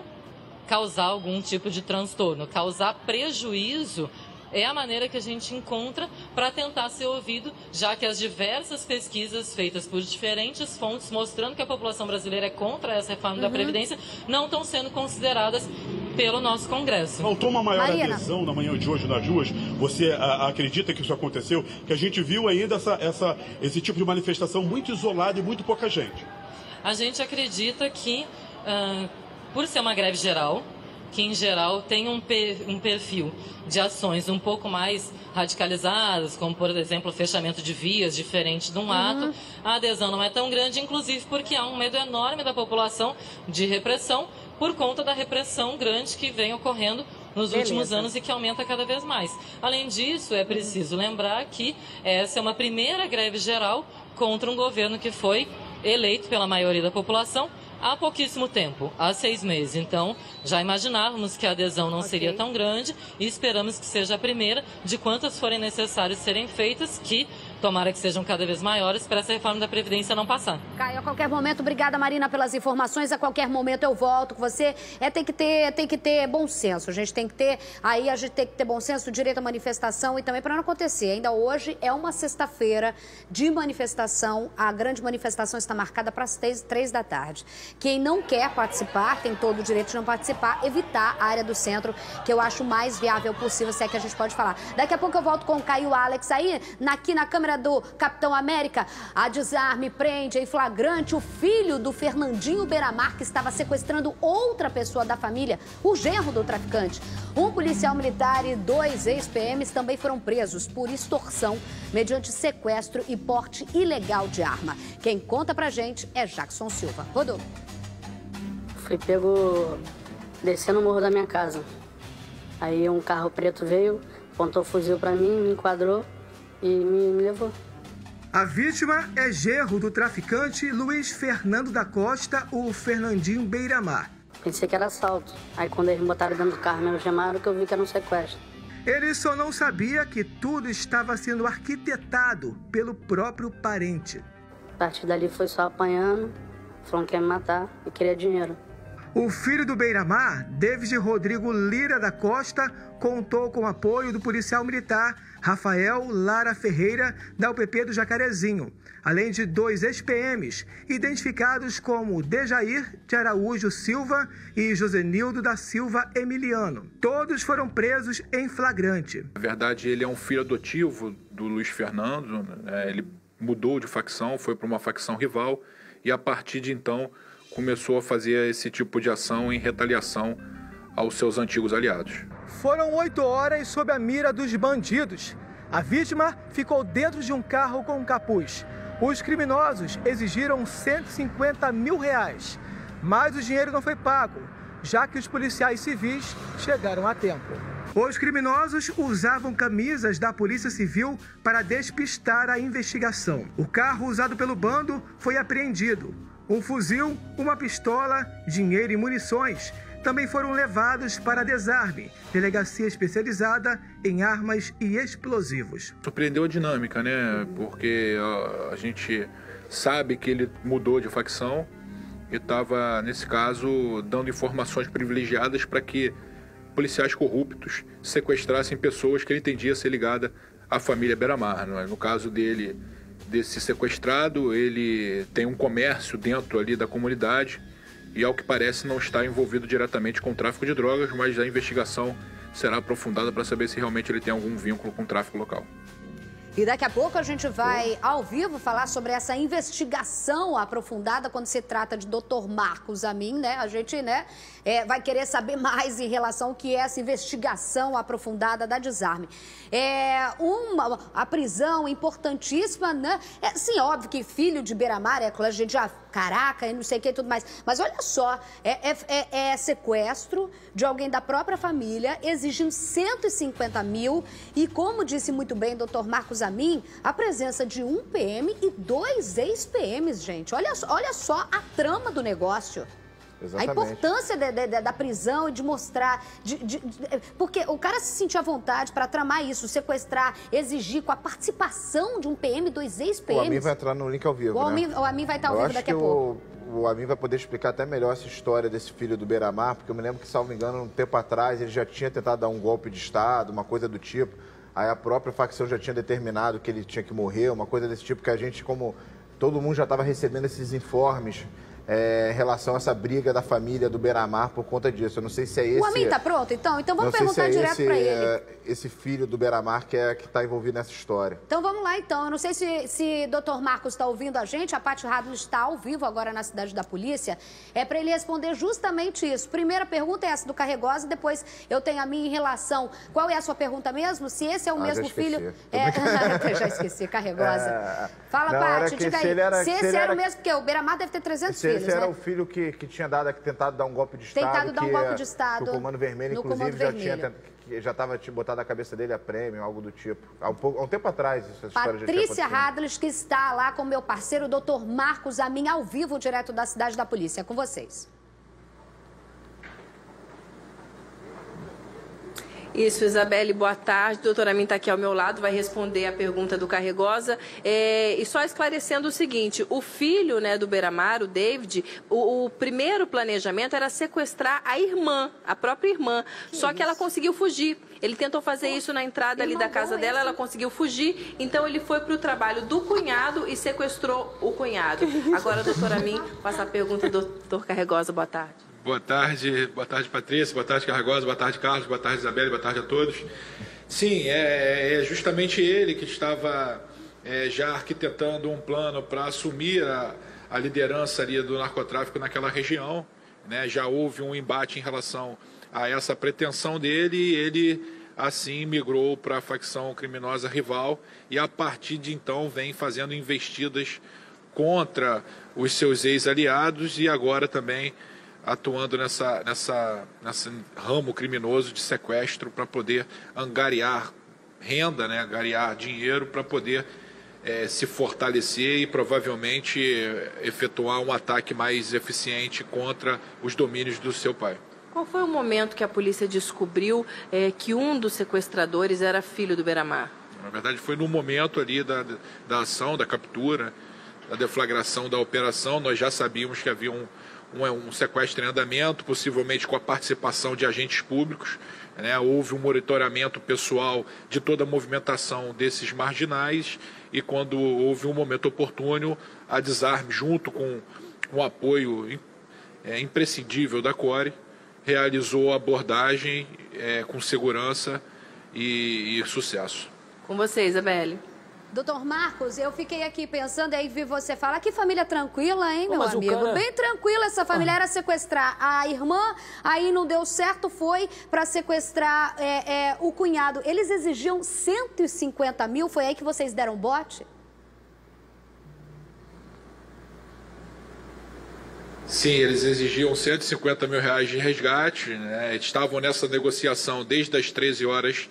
causar algum tipo de transtorno, causar prejuízo, é a maneira que a gente encontra para tentar ser ouvido, já que as diversas pesquisas feitas por diferentes fontes mostrando que a população brasileira é contra essa reforma da Previdência não estão sendo consideradas pelo nosso Congresso. Faltou uma maior adesão na manhã de hoje nas ruas. Você acredita que isso aconteceu? Que a gente viu ainda esse tipo de manifestação muito isolada e muito pouca gente. A gente acredita que, por ser uma greve geral, que em geral tem um perfil de ações um pouco mais radicalizadas, como por exemplo o fechamento de vias diferente de um ato, a adesão não é tão grande, inclusive porque há um medo enorme da população de repressão por conta da repressão grande que vem ocorrendo nos últimos anos e que aumenta cada vez mais. Além disso, é preciso lembrar que essa é uma primeira greve geral contra um governo que foi eleito pela maioria da população há pouquíssimo tempo, há 6 meses. Então, já imaginávamos que a adesão não seria tão grande e esperamos que seja a primeira de quantas forem necessárias serem feitas, que tomara que sejam cada vez maiores para essa reforma da Previdência não passar. Caio, a qualquer momento, obrigada, Marina, pelas informações. A qualquer momento eu volto com você. Tem que ter bom senso. A gente tem que ter bom senso, direito à manifestação e também para não acontecer. Ainda hoje é uma sexta-feira de manifestação. A grande manifestação está marcada para as 3 da tarde. Quem não quer participar, tem todo o direito de não participar, evitar a área do centro, que eu acho mais viável possível, se é que a gente pode falar. Daqui a pouco eu volto com o Caio Alex aí, aqui na câmera do Capitão América. A Desarme prende em flagrante o filho do Fernandinho Beiramar, que estava sequestrando outra pessoa da família, o genro do traficante. Um policial militar e 2 ex-PMs também foram presos por extorsão, mediante sequestro e porte ilegal de arma. Quem conta pra gente é Jackson Silva. Rodou. Fui pego descendo o morro da minha casa. Aí um carro preto veio, apontou o fuzil pra mim, me enquadrou e me levou. A vítima é genro do traficante Luiz Fernando da Costa, o Fernandinho Beiramar. Pensei que era assalto. Aí quando eles me botaram dentro do carro, me chamaram, que eu vi que era um sequestro. Ele só não sabia que tudo estava sendo arquitetado pelo próprio parente. A partir dali foi só apanhando, falando que ia me matar e queria dinheiro. O filho do Beiramar, David Rodrigo Lira da Costa, contou com o apoio do policial militar Rafael Lara Ferreira, da UPP do Jacarezinho, além de 2 ex-PMs, identificados como Dejair de Araújo Silva e Josenildo da Silva Emiliano. Todos foram presos em flagrante. Na verdade, ele é um filho adotivo do Luiz Fernando, ele mudou de facção, foi para uma facção rival e a partir de então começou a fazer esse tipo de ação em retaliação aos seus antigos aliados. Foram 8 horas sob a mira dos bandidos. A vítima ficou dentro de um carro com um capuz. Os criminosos exigiram R$150 mil, mas o dinheiro não foi pago, já que os policiais civis chegaram a tempo. Os criminosos usavam camisas da Polícia Civil para despistar a investigação. O carro usado pelo bando foi apreendido. Um fuzil, uma pistola, dinheiro e munições também foram levados para a Desarme, delegacia especializada em armas e explosivos. Surpreendeu a dinâmica, né? Porque a gente sabe que ele mudou de facção e estava, nesse caso, dando informações privilegiadas para que policiais corruptos sequestrassem pessoas que ele entendia ser ligada à família Beiramar. No caso desse sequestrado, ele tem um comércio dentro ali da comunidade e, ao que parece, não está envolvido diretamente com o tráfico de drogas, mas a investigação será aprofundada para saber se realmente ele tem algum vínculo com o tráfico local. E daqui a pouco a gente vai, ao vivo, falar sobre essa investigação aprofundada quando se trata de Dr. Marcos Amin, né? A gente, vai querer saber mais em relação ao que é essa investigação aprofundada da Desarme. A prisão importantíssima, né? Sim, óbvio que filho de Beiramar, a gente já, caraca, e não sei o que e tudo mais. Mas olha só, é sequestro de alguém da própria família, exigindo 150 mil e, como disse muito bem o Dr. Marcos Amin, a presença de um PM e 2 ex-PMs, gente. Olha só a trama do negócio. Exatamente. A importância da prisão e de mostrar... porque o cara se sentir à vontade para tramar isso, sequestrar, exigir com a participação de um PM, 2 ex-PMs. O Amin vai entrar no link ao vivo, O Amin vai estar ao vivo daqui a pouco. O Amin vai poder explicar até melhor essa história desse filho do Beiramar, porque eu me lembro que, salvo engano, um tempo atrás ele já tinha tentado dar um golpe de Estado, uma coisa do tipo. Aí a própria facção já tinha determinado que ele tinha que morrer, uma coisa desse tipo, que a gente, como todo mundo já estava recebendo esses informes em relação a essa briga da família do Beiramar por conta disso. Eu não sei se é esse... O Amin tá pronto, então? Então vamos perguntar direto para ele. Esse filho do Beiramar que está envolvido nessa história. Então vamos lá, então. Eu não sei se Dr. Marcos está ouvindo a gente, a Paty Radler está ao vivo agora na Cidade da Polícia. É para ele responder justamente isso. Primeira pergunta é essa do Carregosa, depois eu tenho a minha em relação... Qual é a sua pergunta mesmo? Se esse é o mesmo filho... Já esqueci, Carregosa. Fala, Paty, diga aí. Se esse era o mesmo, porque o Beiramar deve ter 300 filhos. Esse era o filho que tinha tentado dar um golpe de Estado. Tentado dar um golpe de Estado. Que o Comando Vermelho, inclusive, já estava botado a cabeça dele a prêmio, algo do tipo. Há um tempo atrás, essa história já tinha acontecido. Patrícia Radler, que está lá com meu parceiro, Dr. Marcos Amin, ao vivo, direto da Cidade da Polícia. É com vocês. Isso, Isabelle, boa tarde. Doutora Amin está aqui ao meu lado, vai responder a pergunta do Carregosa. E só esclarecendo o seguinte, o filho do Beiramar, o David, o primeiro planejamento era sequestrar a irmã, a própria irmã, só que ela conseguiu fugir. Ele tentou fazer isso na entrada ali da casa dela, ela conseguiu fugir, então ele foi para o trabalho do cunhado e sequestrou o cunhado. Agora, doutora Amin, passa a pergunta do doutor Carregosa, boa tarde. Boa tarde, Patrícia, boa tarde, Carregosa, boa tarde, Carlos, boa tarde, Isabelle, boa tarde a todos. Sim, é justamente ele que estava já arquitetando um plano para assumir a liderança ali do narcotráfico naquela região. Já houve um embate em relação a essa pretensão dele e ele, assim, migrou para a facção criminosa rival e, a partir de então, vem fazendo investidas contra os seus ex-aliados e agora também atuando nesse ramo criminoso de sequestro para poder angariar renda, angariar dinheiro para poder se fortalecer e provavelmente efetuar um ataque mais eficiente contra os domínios do seu pai. Qual foi o momento que a polícia descobriu que um dos sequestradores era filho do Beiramar? Na verdade, foi no momento ali da ação, da captura, da deflagração da operação. Nós já sabíamos que havia um sequestro em andamento, possivelmente com a participação de agentes públicos. Houve um monitoramento pessoal de toda a movimentação desses marginais e, quando houve um momento oportuno, a Desarme, junto com o apoio imprescindível da CORE, realizou a abordagem com segurança e sucesso. Com você, Isabelle. Doutor Marcos, eu fiquei aqui pensando, aí vi você falar, que família tranquila, hein, meu amigo? Bem tranquila essa família, era sequestrar a irmã, aí não deu certo, foi para sequestrar o cunhado. Eles exigiam 150 mil, foi aí que vocês deram bote? Sim, eles exigiam 150 mil reais de resgate, estavam nessa negociação desde as 13 horas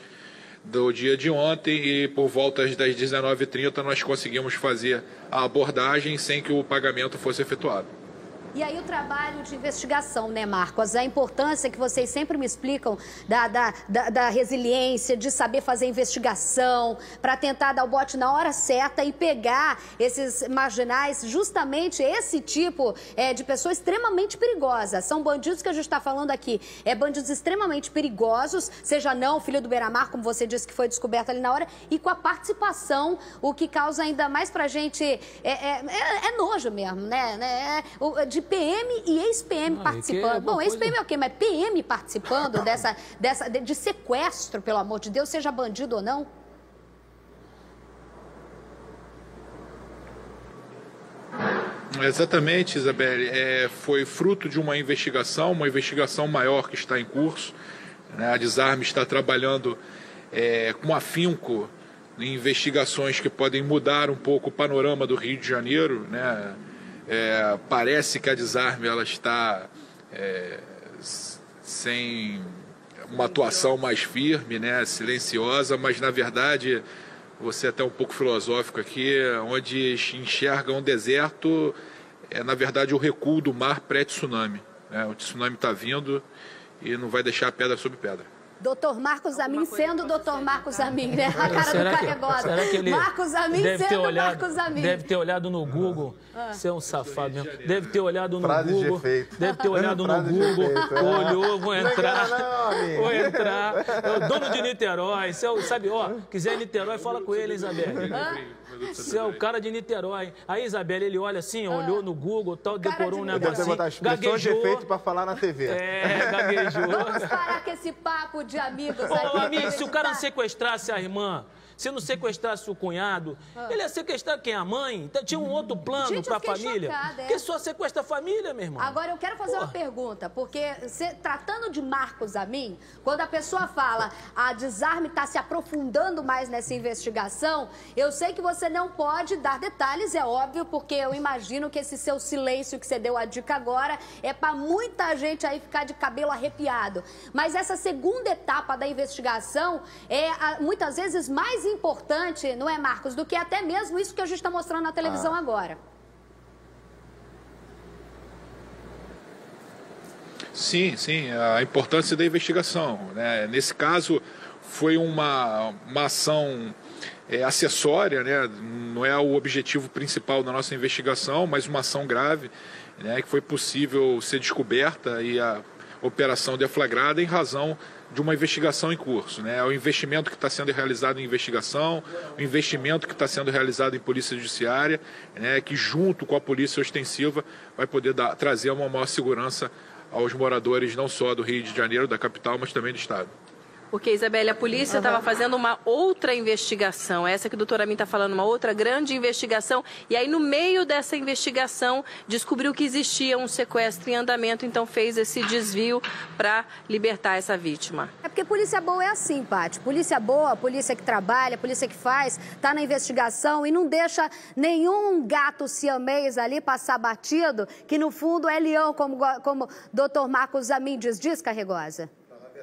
do dia de ontem e por volta das 19h30 nós conseguimos fazer a abordagem sem que o pagamento fosse efetuado. E aí o trabalho de investigação, né, Marcos? A importância que vocês sempre me explicam da resiliência, de saber fazer investigação, para tentar dar o bote na hora certa e pegar esses marginais, justamente esse tipo de pessoa extremamente perigosa. São bandidos que a gente está falando aqui, bandidos extremamente perigosos, seja não o filho do Beiramar, como você disse que foi descoberto ali na hora, e com a participação, o que causa ainda mais pra gente nojo mesmo, né? De PM e ex-PM participando. Bom, ex-PM é o quê? Mas PM participando de sequestro, pelo amor de Deus, seja bandido ou não? Exatamente, Isabelle. Foi fruto de uma investigação maior que está em curso. Né? A Desarme está trabalhando com afinco em investigações que podem mudar um pouco o panorama do Rio de Janeiro. Né? Parece que a Desarme ela está sem uma atuação mais firme, né? Silenciosa, mas na verdade... Você é até um pouco filosófico aqui, onde enxerga um deserto, na verdade, o recuo do mar pré-tsunami. Né? O tsunami está vindo e não vai deixar pedra sobre pedra. Doutor Marcos Amin sendo Doutor Marcos Amin, né? A cara do Carregosa. Será que ele Marcos Amin sendo Marcos Amin. Deve ter olhado no Google. Você é um safado mesmo. Deve ter olhado no Frase Google. De efeito. Deve ter olhado no Google. Olhou, vou entrar. Vou entrar. É o dono de Niterói. Sabe, quiser em Niterói, fala com ele, Isabelle. Você é o cara de Niterói. Aí, Isabelle, ele olha assim, olhou no Google, tal, decorou um negocinho. Gaguejou. De efeito para falar na TV. Gaguejou. Vamos parar com esse papo de amigos aqui. Amigo, se o cara não sequestrasse a irmã, se não sequestrasse o cunhado, ele ia sequestrar quem? A mãe? Então, tinha um outro plano para a família. Porque só sequestra a família, meu irmão. Agora, eu quero fazer uma pergunta, porque tratando de Marcos Amin, quando a pessoa fala a Desarme está se aprofundando mais nessa investigação, eu sei que você não pode dar detalhes, é óbvio, porque eu imagino que esse seu silêncio que você deu a dica agora é para muita gente aí ficar de cabelo arrepiado. Mas essa segunda etapa da investigação muitas vezes mais importante, não é, Marcos, do que até mesmo isso que a gente está mostrando na televisão agora. Sim, a importância da investigação. Né? Nesse caso, foi uma ação acessória, né? Não é o objetivo principal da nossa investigação, mas uma ação grave, né? Que foi possível ser descoberta e a operação deflagrada em razão de uma investigação em curso. Né? O investimento que está sendo realizado em investigação, o investimento que está sendo realizado em polícia judiciária, né? Que junto com a polícia ostensiva vai poder trazer uma maior segurança aos moradores não só do Rio de Janeiro, da capital, mas também do estado. Porque, Isabelle, a polícia estava fazendo uma outra investigação, essa que o doutor Amin está falando, uma outra grande investigação, e aí no meio dessa investigação descobriu que existia um sequestro em andamento, então fez esse desvio para libertar essa vítima. É porque polícia boa é assim, Paty. Polícia boa, polícia que trabalha, polícia que faz, está na investigação e não deixa nenhum gato siamês ali passar batido, que no fundo é leão, como o doutor Marcos Amin diz, Carregosa.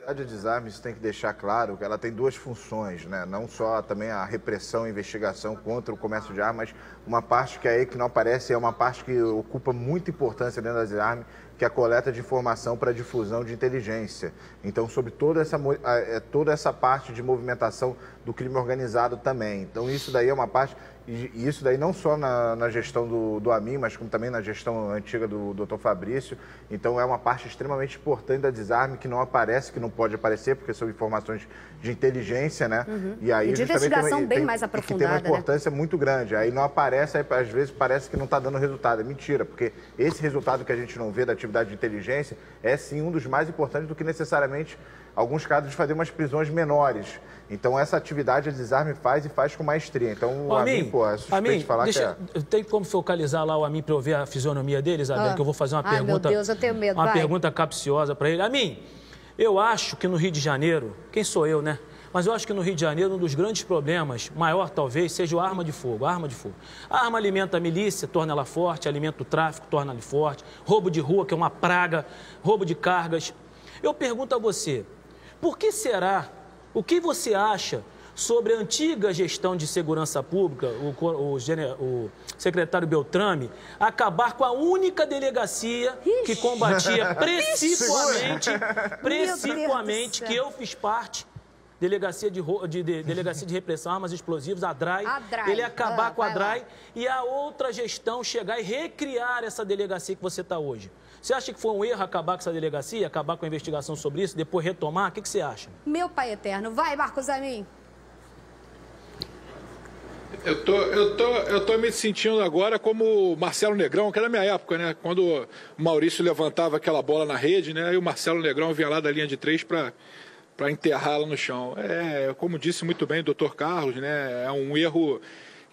A Desarme tem que deixar claro que ela tem duas funções, né? Não só também a repressão e investigação contra o comércio de armas, uma parte que aí que não aparece é uma parte que ocupa muita importância dentro da Desarme, que é a coleta de informação para difusão de inteligência. Então, sobre toda essa parte de movimentação do crime organizado também. Então, isso daí é uma parte, e isso daí não só na gestão do Amin, mas como também na gestão antiga do Dr. Fabrício. Então, é uma parte extremamente importante da Desarme, que não aparece, que não pode aparecer, porque são informações de inteligência, né? E aí, de investigação bem mais aprofundada, que tem uma importância muito grande. Aí não aparece, aí às vezes parece que não está dando resultado. É mentira, porque esse resultado que a gente não vê da atividade de inteligência é sim um dos mais importantes do que necessariamente alguns casos de fazer umas prisões menores. Então essa atividade a Desarme faz e faz com maestria. Então o Amin, é suspeito de falar que é. Tem como focalizar lá o Amin para eu ver a fisionomia dele, Isabel? Que eu vou fazer uma pergunta. Meu Deus, eu tenho medo. Uma pergunta capciosa para ele. Amin, eu acho que no Rio de Janeiro, quem sou eu, né? Mas eu acho que no Rio de Janeiro um dos grandes problemas, maior talvez, seja a arma de fogo. A arma alimenta a milícia, torna ela forte, alimenta o tráfico, torna ela forte. Roubo de rua, que é uma praga, roubo de cargas. Eu pergunto a você, por que será, o que você acha sobre a antiga gestão de segurança pública, o secretário Beltrame, acabar com a única delegacia que combatia principalmente, que eu fiz parte, Delegacia de Repressão a Armas Explosivas, a DRAI. Ele acabar com a DRAI e a outra gestão chegar e recriar essa delegacia que você está hoje. Você acha que foi um erro acabar com essa delegacia, acabar com a investigação sobre isso, depois retomar? O que você acha? Meu pai eterno. Vai, Marcos Amin. Eu tô me sentindo agora como o Marcelo Negrão, que era da minha época, né? Quando o Maurício levantava aquela bola na rede, né? E o Marcelo Negrão vinha lá da linha de 3 para enterrá-la no chão. Como disse muito bem o doutor Carlos, né? É um erro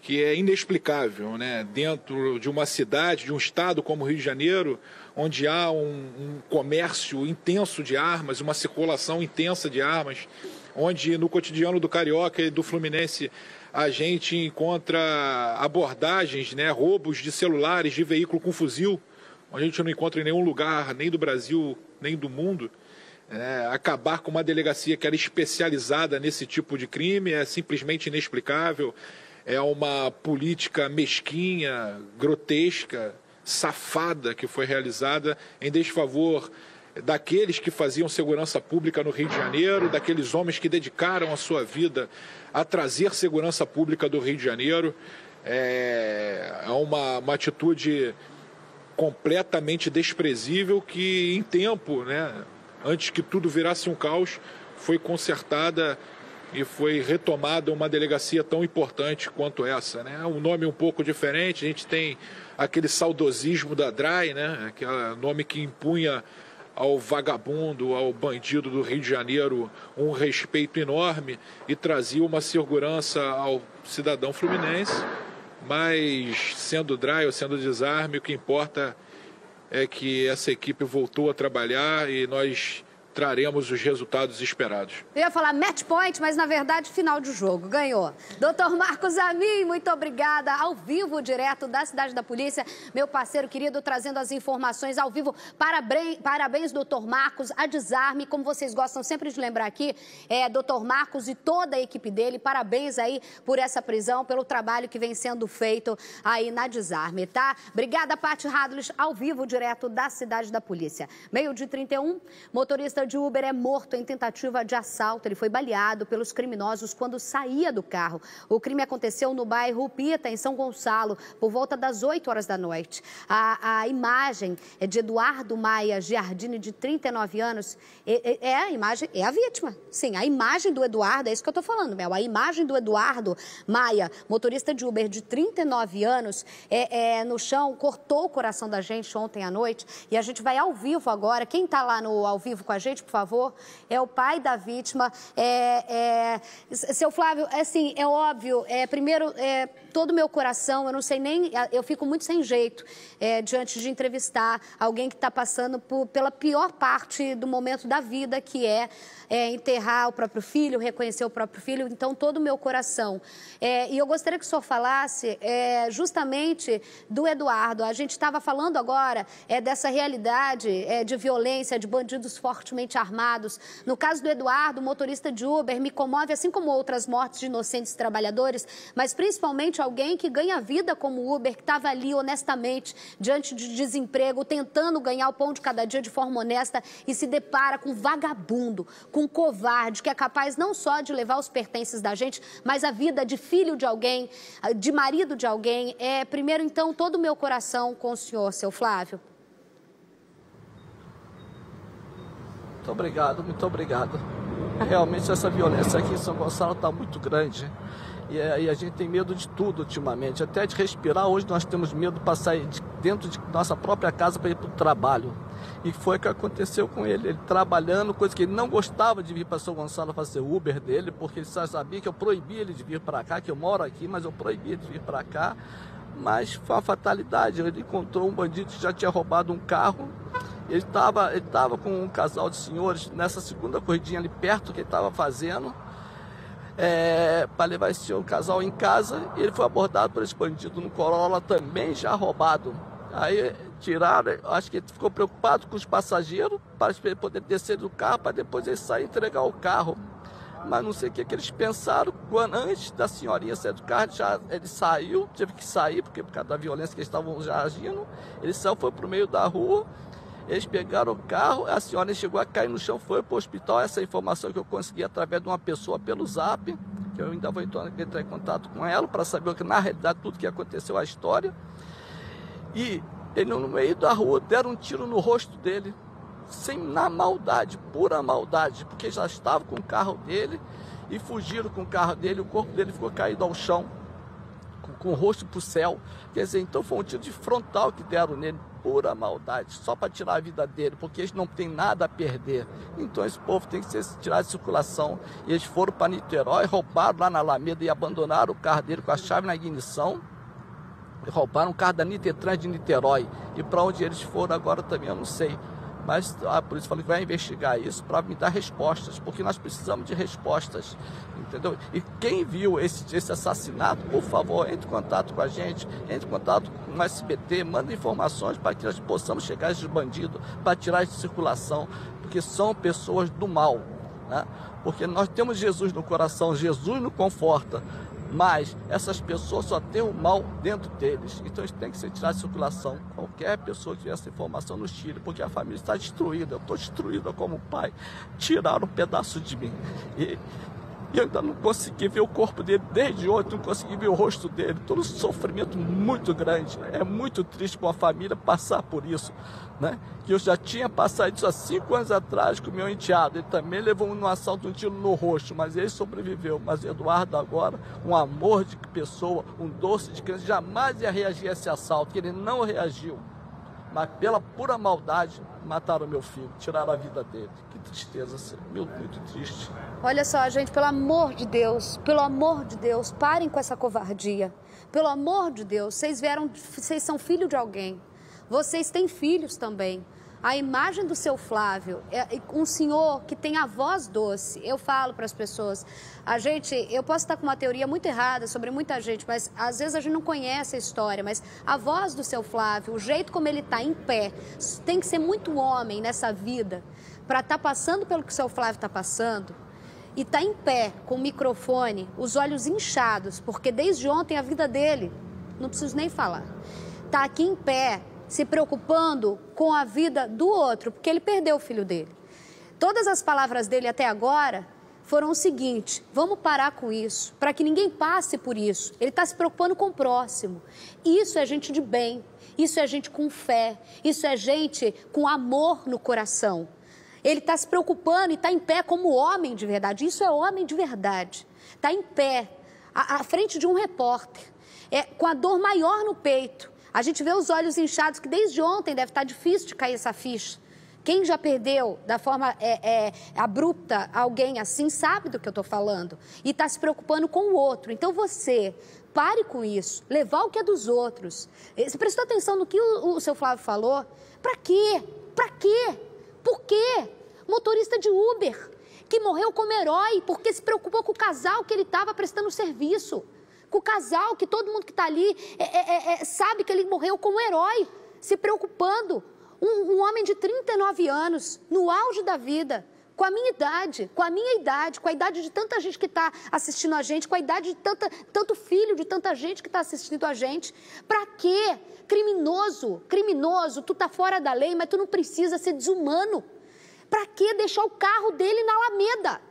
que é inexplicável, né? Dentro de uma cidade, de um estado como o Rio de Janeiro, onde há um comércio intenso de armas, uma circulação intensa de armas, onde no cotidiano do Carioca e do Fluminense a gente encontra abordagens, né? Roubos de celulares, de veículo com fuzil, onde a gente não encontra em nenhum lugar, nem do Brasil, nem do mundo. Acabar com uma delegacia que era especializada nesse tipo de crime é simplesmente inexplicável. É uma política mesquinha, grotesca, safada que foi realizada em desfavor daqueles que faziam segurança pública no Rio de Janeiro, daqueles homens que dedicaram a sua vida a trazer segurança pública do Rio de Janeiro. É uma atitude completamente desprezível que, em tempo, né, antes que tudo virasse um caos, foi consertada e foi retomada uma delegacia tão importante quanto essa, né? Um nome um pouco diferente, a gente tem aquele saudosismo da DRAI, né? Aquele nome que impunha ao vagabundo, ao bandido do Rio de Janeiro um respeito enorme e trazia uma segurança ao cidadão fluminense, mas sendo DRAI ou sendo Desarme, o que importa é que essa equipe voltou a trabalhar e nós traremos os resultados esperados. Eu ia falar match point, mas na verdade final de jogo. Ganhou. Doutor Marcos Amin, muito obrigada. Ao vivo, direto da Cidade da Polícia. Meu parceiro querido, trazendo as informações ao vivo. Parabéns, doutor Marcos. A Desarme, como vocês gostam sempre de lembrar aqui, doutor Marcos e toda a equipe dele. Parabéns aí por essa prisão, pelo trabalho que vem sendo feito aí na Desarme, tá? Obrigada, Paty Hadlich, ao vivo, direto da Cidade da Polícia. 12h31, motorista de Uber é morto em tentativa de assalto. Ele foi baleado pelos criminosos quando saía do carro. O crime aconteceu no bairro Pita, em São Gonçalo, por volta das 8 horas da noite. A imagem é de Eduardo Maia Giardini, de 39 anos. A imagem é a vítima. Sim, a imagem do Eduardo, é isso que eu estou falando, Mel. A imagem do Eduardo Maia, motorista de Uber de 39 anos, no chão, cortou o coração da gente ontem à noite. E a gente vai ao vivo agora. Quem está lá no ao vivo com a gente, por favor, é o pai da vítima. Seu Flávio, assim, é óbvio, primeiro, todo o meu coração, eu não sei nem, eu fico muito sem jeito diante de entrevistar alguém que está passando pela pior parte do momento da vida, que é enterrar o próprio filho, reconhecer o próprio filho. Então, todo o meu coração. E eu gostaria que o senhor falasse justamente do Eduardo. A gente estava falando agora dessa realidade de violência, de bandidos fortemente armados. No caso do Eduardo, motorista de Uber, me comove, assim como outras mortes de inocentes trabalhadores, mas principalmente alguém que ganha vida como Uber, que estava ali honestamente, diante de desemprego, tentando ganhar o pão de cada dia de forma honesta e se depara com vagabundo, com covarde, que é capaz não só de levar os pertences da gente, mas a vida de filho de alguém, de marido de alguém. Primeiro, então, todo o meu coração com o senhor, seu Flávio. Muito obrigado, muito obrigado. Realmente essa violência aqui em São Gonçalo está muito grande. E a gente tem medo de tudo ultimamente, até de respirar. Hoje nós temos medo de passar dentro de nossa própria casa para ir para o trabalho. E foi o que aconteceu com ele. Ele trabalhando, coisa que ele não gostava de vir para São Gonçalo fazer Uber dele, porque ele só sabia que eu proibia ele de vir para cá, que eu moro aqui, mas eu proibia de vir para cá. Mas foi uma fatalidade. Ele encontrou um bandido que já tinha roubado um carro. Ele estava com um casal de senhores nessa segunda corridinha ali perto que ele estava fazendo, para levar esse casal em casa. E ele foi abordado por esse bandido no Corolla, também já roubado. Aí tiraram, acho que ele ficou preocupado com os passageiros, para poder descer do carro, para depois ele sair e entregar o carro. mas não sei o que eles pensaram. Quando, antes da senhorinha sair do carro, ele saiu, teve que sair, porque por causa da violência que eles estavam já agindo. Ele saiu, foi para o meio da rua, eles pegaram o carro, a senhora chegou a cair no chão, foi para o hospital. Essa informação que eu consegui através de uma pessoa pelo Zap, que eu ainda vou entrar em contato com ela para saber o que na realidade tudo que aconteceu, a história. E ele no meio da rua deram um tiro no rosto dele, na maldade, pura maldade, porque já estava com o carro dele e fugiram com o carro dele, o corpo dele ficou caído ao chão, com o rosto para o céu. Quer dizer, então foi um tiro de frontal que deram nele, pura maldade, só para tirar a vida dele, porque eles não têm nada a perder. Então esse povo tem que ser tirado de circulação. E eles foram para Niterói, roubaram lá na Alameda e abandonaram o carro dele com a chave na ignição. Roubaram o carro da Nitetrans de Niterói. E para onde eles foram agora também eu não sei. Mas a polícia falou que vai investigar isso para me dar respostas, porque nós precisamos de respostas, entendeu? E quem viu esse assassinato, por favor, entre em contato com a gente, entre em contato com o SBT, manda informações para que nós possamos chegar a esses bandidos, para tirar de circulação, porque são pessoas do mal, né? Porque nós temos Jesus no coração, Jesus nos conforta, mas essas pessoas só têm o mal dentro deles. Então eles têm que ser tirados de circulação. Qualquer pessoa que tiver essa informação nos tire, porque a família está destruída. Eu estou destruída como pai. Tiraram um pedaço de mim. E eu ainda não consegui ver o corpo dele desde ontem, não consegui ver o rosto dele. Todo um sofrimento muito grande. É muito triste para uma família passar por isso, né? Que eu já tinha passado isso há 5 anos atrás com o meu enteado. Ele também levou um assalto, um tiro no rosto, mas ele sobreviveu. Mas Eduardo agora, um amor de pessoa, um doce de criança, jamais ia reagir a esse assalto, que ele não reagiu. Mas pela pura maldade, mataram meu filho, tiraram a vida dele. Que tristeza, muito triste. Olha só, gente, pelo amor de Deus, parem com essa covardia. Pelo amor de Deus, vocês são filho de alguém. Vocês têm filhos também. A imagem do seu Flávio é um senhor que tem a voz doce. Eu falo para as pessoas, eu posso estar com uma teoria muito errada sobre muita gente, mas às vezes a gente não conhece a história, mas a voz do seu Flávio, o jeito como ele está em pé, tem que ser muito homem nessa vida para estar passando pelo que o seu Flávio está passando e tá em pé com o microfone, os olhos inchados, porque desde ontem a vida dele, não preciso nem falar, tá aqui em pé, se preocupando com a vida do outro, porque ele perdeu o filho dele. Todas as palavras dele até agora foram o seguinte: vamos parar com isso, para que ninguém passe por isso. Ele está se preocupando com o próximo. Isso é gente de bem, isso é gente com fé, isso é gente com amor no coração. Ele está se preocupando e está em pé como homem de verdade. Isso é homem de verdade. Está em pé, à frente de um repórter, com a dor maior no peito. A gente vê os olhos inchados, que desde ontem deve estar difícil de cair essa ficha. Quem já perdeu da forma abrupta alguém assim sabe do que eu estou falando. E está se preocupando com o outro. Então você, pare com isso. Levar o que é dos outros. Você prestou atenção no que o seu Flávio falou? Para quê? Para quê? Por quê? Motorista de Uber, que morreu como herói porque se preocupou com o casal que ele estava prestando serviço. Com o casal que todo mundo que está ali sabe que ele morreu como herói, se preocupando. Um homem de 39 anos, no auge da vida, com a minha idade, com a minha idade, com a idade de tanta gente que está assistindo a gente, com a idade de tanto filho de tanta gente que está assistindo a gente. Para quê? Criminoso, tu tá fora da lei, mas tu não precisa ser desumano. Para que deixar o carro dele na Alameda?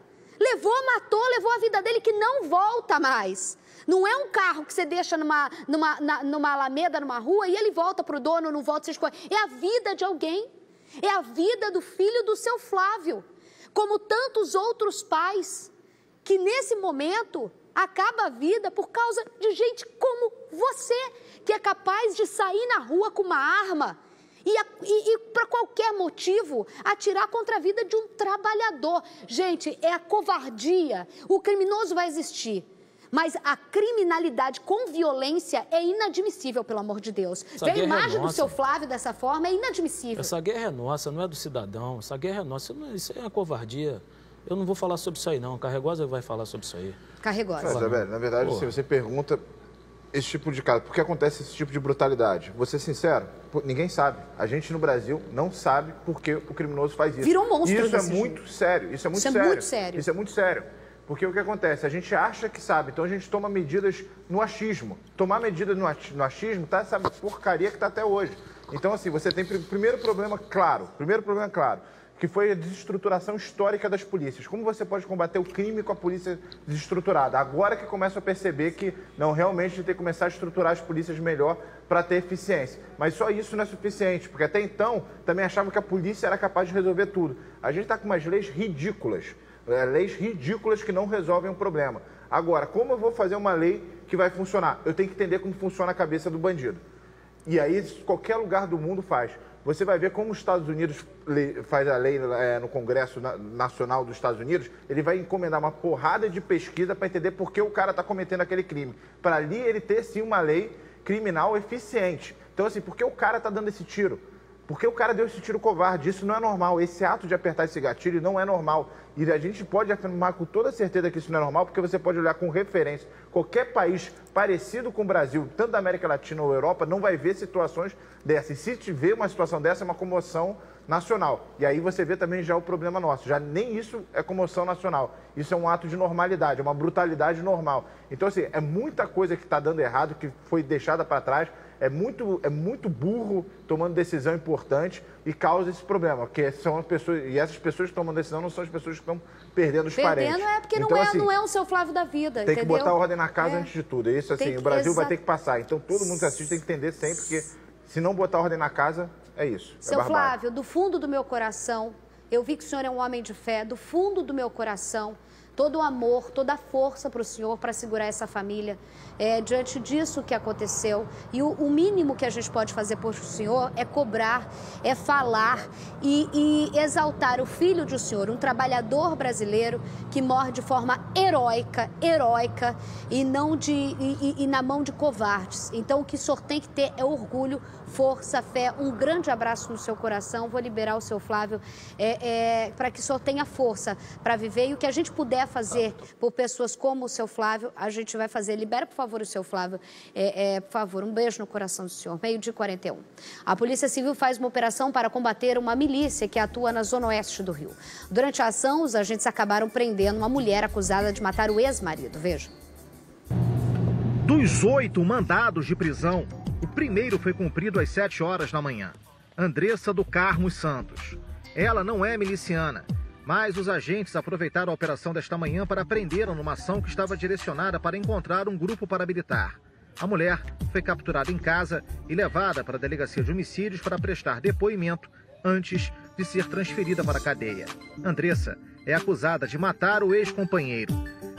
Matou, levou a vida dele que não volta mais. Não é um carro que você deixa numa Alameda, numa rua, e ele volta para o dono, não volta, é a vida de alguém. É a vida do filho do seu Flávio. Como tantos outros pais, que nesse momento acaba a vida por causa de gente como você, que é capaz de sair na rua com uma arma e para qualquer motivo, atirar contra a vida de um trabalhador. Gente, é a covardia. O criminoso vai existir. Mas a criminalidade com violência é inadmissível, pelo amor de Deus. Ver a imagem do seu Flávio dessa forma é inadmissível. Essa guerra é nossa, não é do cidadão. Essa guerra é nossa. Isso é uma covardia. Eu não vou falar sobre isso aí, não. Carregosa vai falar sobre isso aí. Carregosa. Isabel, na verdade, se você pergunta esse tipo de caso, por que acontece esse tipo de brutalidade? Vou ser sincero, ninguém sabe. A gente no Brasil não sabe por que o criminoso faz isso. Virou monstro. Isso é muito sério. Isso é muito sério. Isso é muito sério. Porque o que acontece? A gente acha que sabe, então a gente toma medidas no achismo. Tomar medidas no achismo tá essa porcaria que está até hoje. Então, assim, você tem primeiro problema claro, que foi a desestruturação histórica das polícias. Como você pode combater o crime com a polícia desestruturada? Agora que começa a perceber que, não, realmente a gente tem que começar a estruturar as polícias melhor para ter eficiência. Mas só isso não é suficiente, porque até então também achavam que a polícia era capaz de resolver tudo. A gente está com umas leis ridículas que não resolvem o problema. Agora, como eu vou fazer uma lei que vai funcionar? Eu tenho que entender como funciona a cabeça do bandido. E aí, qualquer lugar do mundo faz. Você vai ver como os Estados Unidos faz a lei no Congresso Nacional dos Estados Unidos, ele vai encomendar uma porrada de pesquisa para entender por que o cara está cometendo aquele crime. Para ali ele ter, sim, uma lei criminal eficiente. Então, assim, por que o cara está dando esse tiro? Por que o cara deu esse tiro covarde? Isso não é normal. Esse ato de apertar esse gatilho não é normal. E a gente pode afirmar com toda certeza que isso não é normal, porque você pode olhar com referência. Qualquer país parecido com o Brasil, tanto da América Latina ou Europa, não vai ver situações dessas. E se tiver uma situação dessa, é uma comoção nacional. E aí você vê também já o problema nosso. Já nem isso é comoção nacional. Isso é um ato de normalidade, é uma brutalidade normal. Então, assim, é muita coisa que está dando errado, que foi deixada para trás. É muito burro tomando decisão importante e causa esse problema, porque são as pessoas, e essas pessoas que tomam decisão não são as pessoas que estão perdendo os parentes. Perdendo é porque então, não é o seu Flávio da vida, tem entendeu? que botar ordem na casa antes de tudo. Isso, assim, o Brasil vai ter que passar. Então, todo mundo que assiste tem que entender sempre que, se não botar ordem na casa, é isso. Seu Flávio, do fundo do meu coração, eu vi que o senhor é um homem de fé, do fundo do meu coração, todo o amor, toda a força para o senhor, para segurar essa família, diante disso que aconteceu. E o mínimo que a gente pode fazer por o senhor é cobrar, é falar e exaltar o filho de o senhor, um trabalhador brasileiro que morre de forma heróica e não e na mão de covardes. Então, o que o senhor tem que ter é orgulho, força, fé. Um grande abraço no seu coração. Vou liberar o seu Flávio para que o senhor tenha força para viver. E o que a gente puder fazer por pessoas como o seu Flávio, a gente vai fazer. Libera, por favor, o seu Flávio. Por favor, um beijo no coração do senhor. 12h41. A Polícia Civil faz uma operação para combater uma milícia que atua na zona oeste do Rio. Durante a ação, os agentes acabaram prendendo uma mulher acusada de matar o ex-marido. Veja. Dos 8 mandados de prisão, o primeiro foi cumprido às 7 horas da manhã. Andressa do Carmo Santos. Ela não é miliciana, mas os agentes aproveitaram a operação desta manhã para prendê-la numa ação que estava direcionada para encontrar um grupo paramilitar. A mulher foi capturada em casa e levada para a delegacia de homicídios para prestar depoimento antes de ser transferida para a cadeia. Andressa é acusada de matar o ex-companheiro.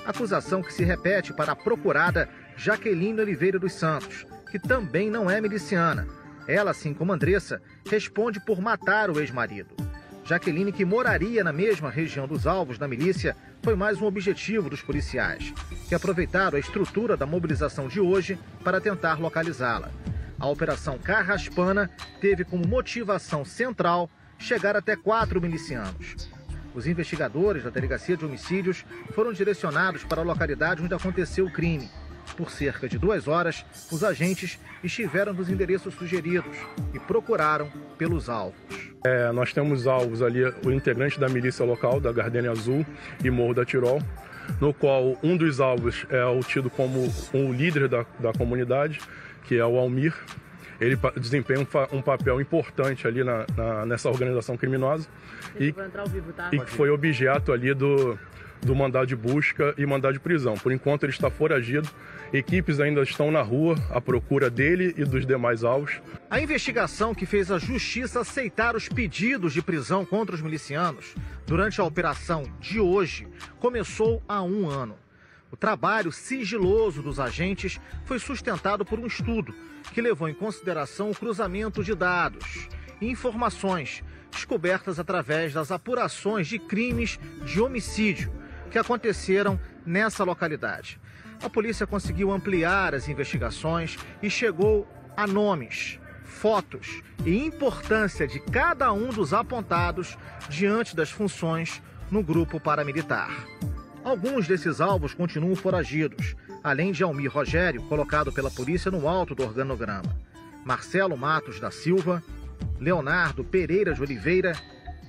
Acusação que se repete para a procurada Jaqueline Oliveira dos Santos, que também não é miliciana. Ela, assim como Andressa, responde por matar o ex-marido. Jaqueline, que moraria na mesma região dos alvos da milícia, foi mais um objetivo dos policiais, que aproveitaram a estrutura da mobilização de hoje para tentar localizá-la. A Operação Carraspana teve como motivação central chegar até 4 milicianos. Os investigadores da Delegacia de Homicídios foram direcionados para a localidade onde aconteceu o crime. Por cerca de 2 horas, os agentes estiveram nos endereços sugeridos e procuraram pelos alvos. Nós temos alvos ali, o integrante da milícia local, da Gardenia Azul e Morro da Tirol, no qual um dos alvos é o tido como o líder da comunidade, que é o Almir. Ele desempenha um papel importante ali nessa organização criminosa e que foi objeto ali do mandado de busca e mandado de prisão. Por enquanto ele está foragido, equipes ainda estão na rua à procura dele e dos demais alvos. A investigação que fez a Justiça aceitar os pedidos de prisão contra os milicianos durante a operação de hoje começou há 1 ano. O trabalho sigiloso dos agentes foi sustentado por um estudo que levou em consideração o cruzamento de dados e informações descobertas através das apurações de crimes de homicídio que aconteceram nessa localidade. A polícia conseguiu ampliar as investigações e chegou a nomes, fotos e importância de cada um dos apontados diante das funções no grupo paramilitar. Alguns desses alvos continuam foragidos, além de Almir Rogério, colocado pela polícia no alto do organograma. Marcelo Matos da Silva, Leonardo Pereira de Oliveira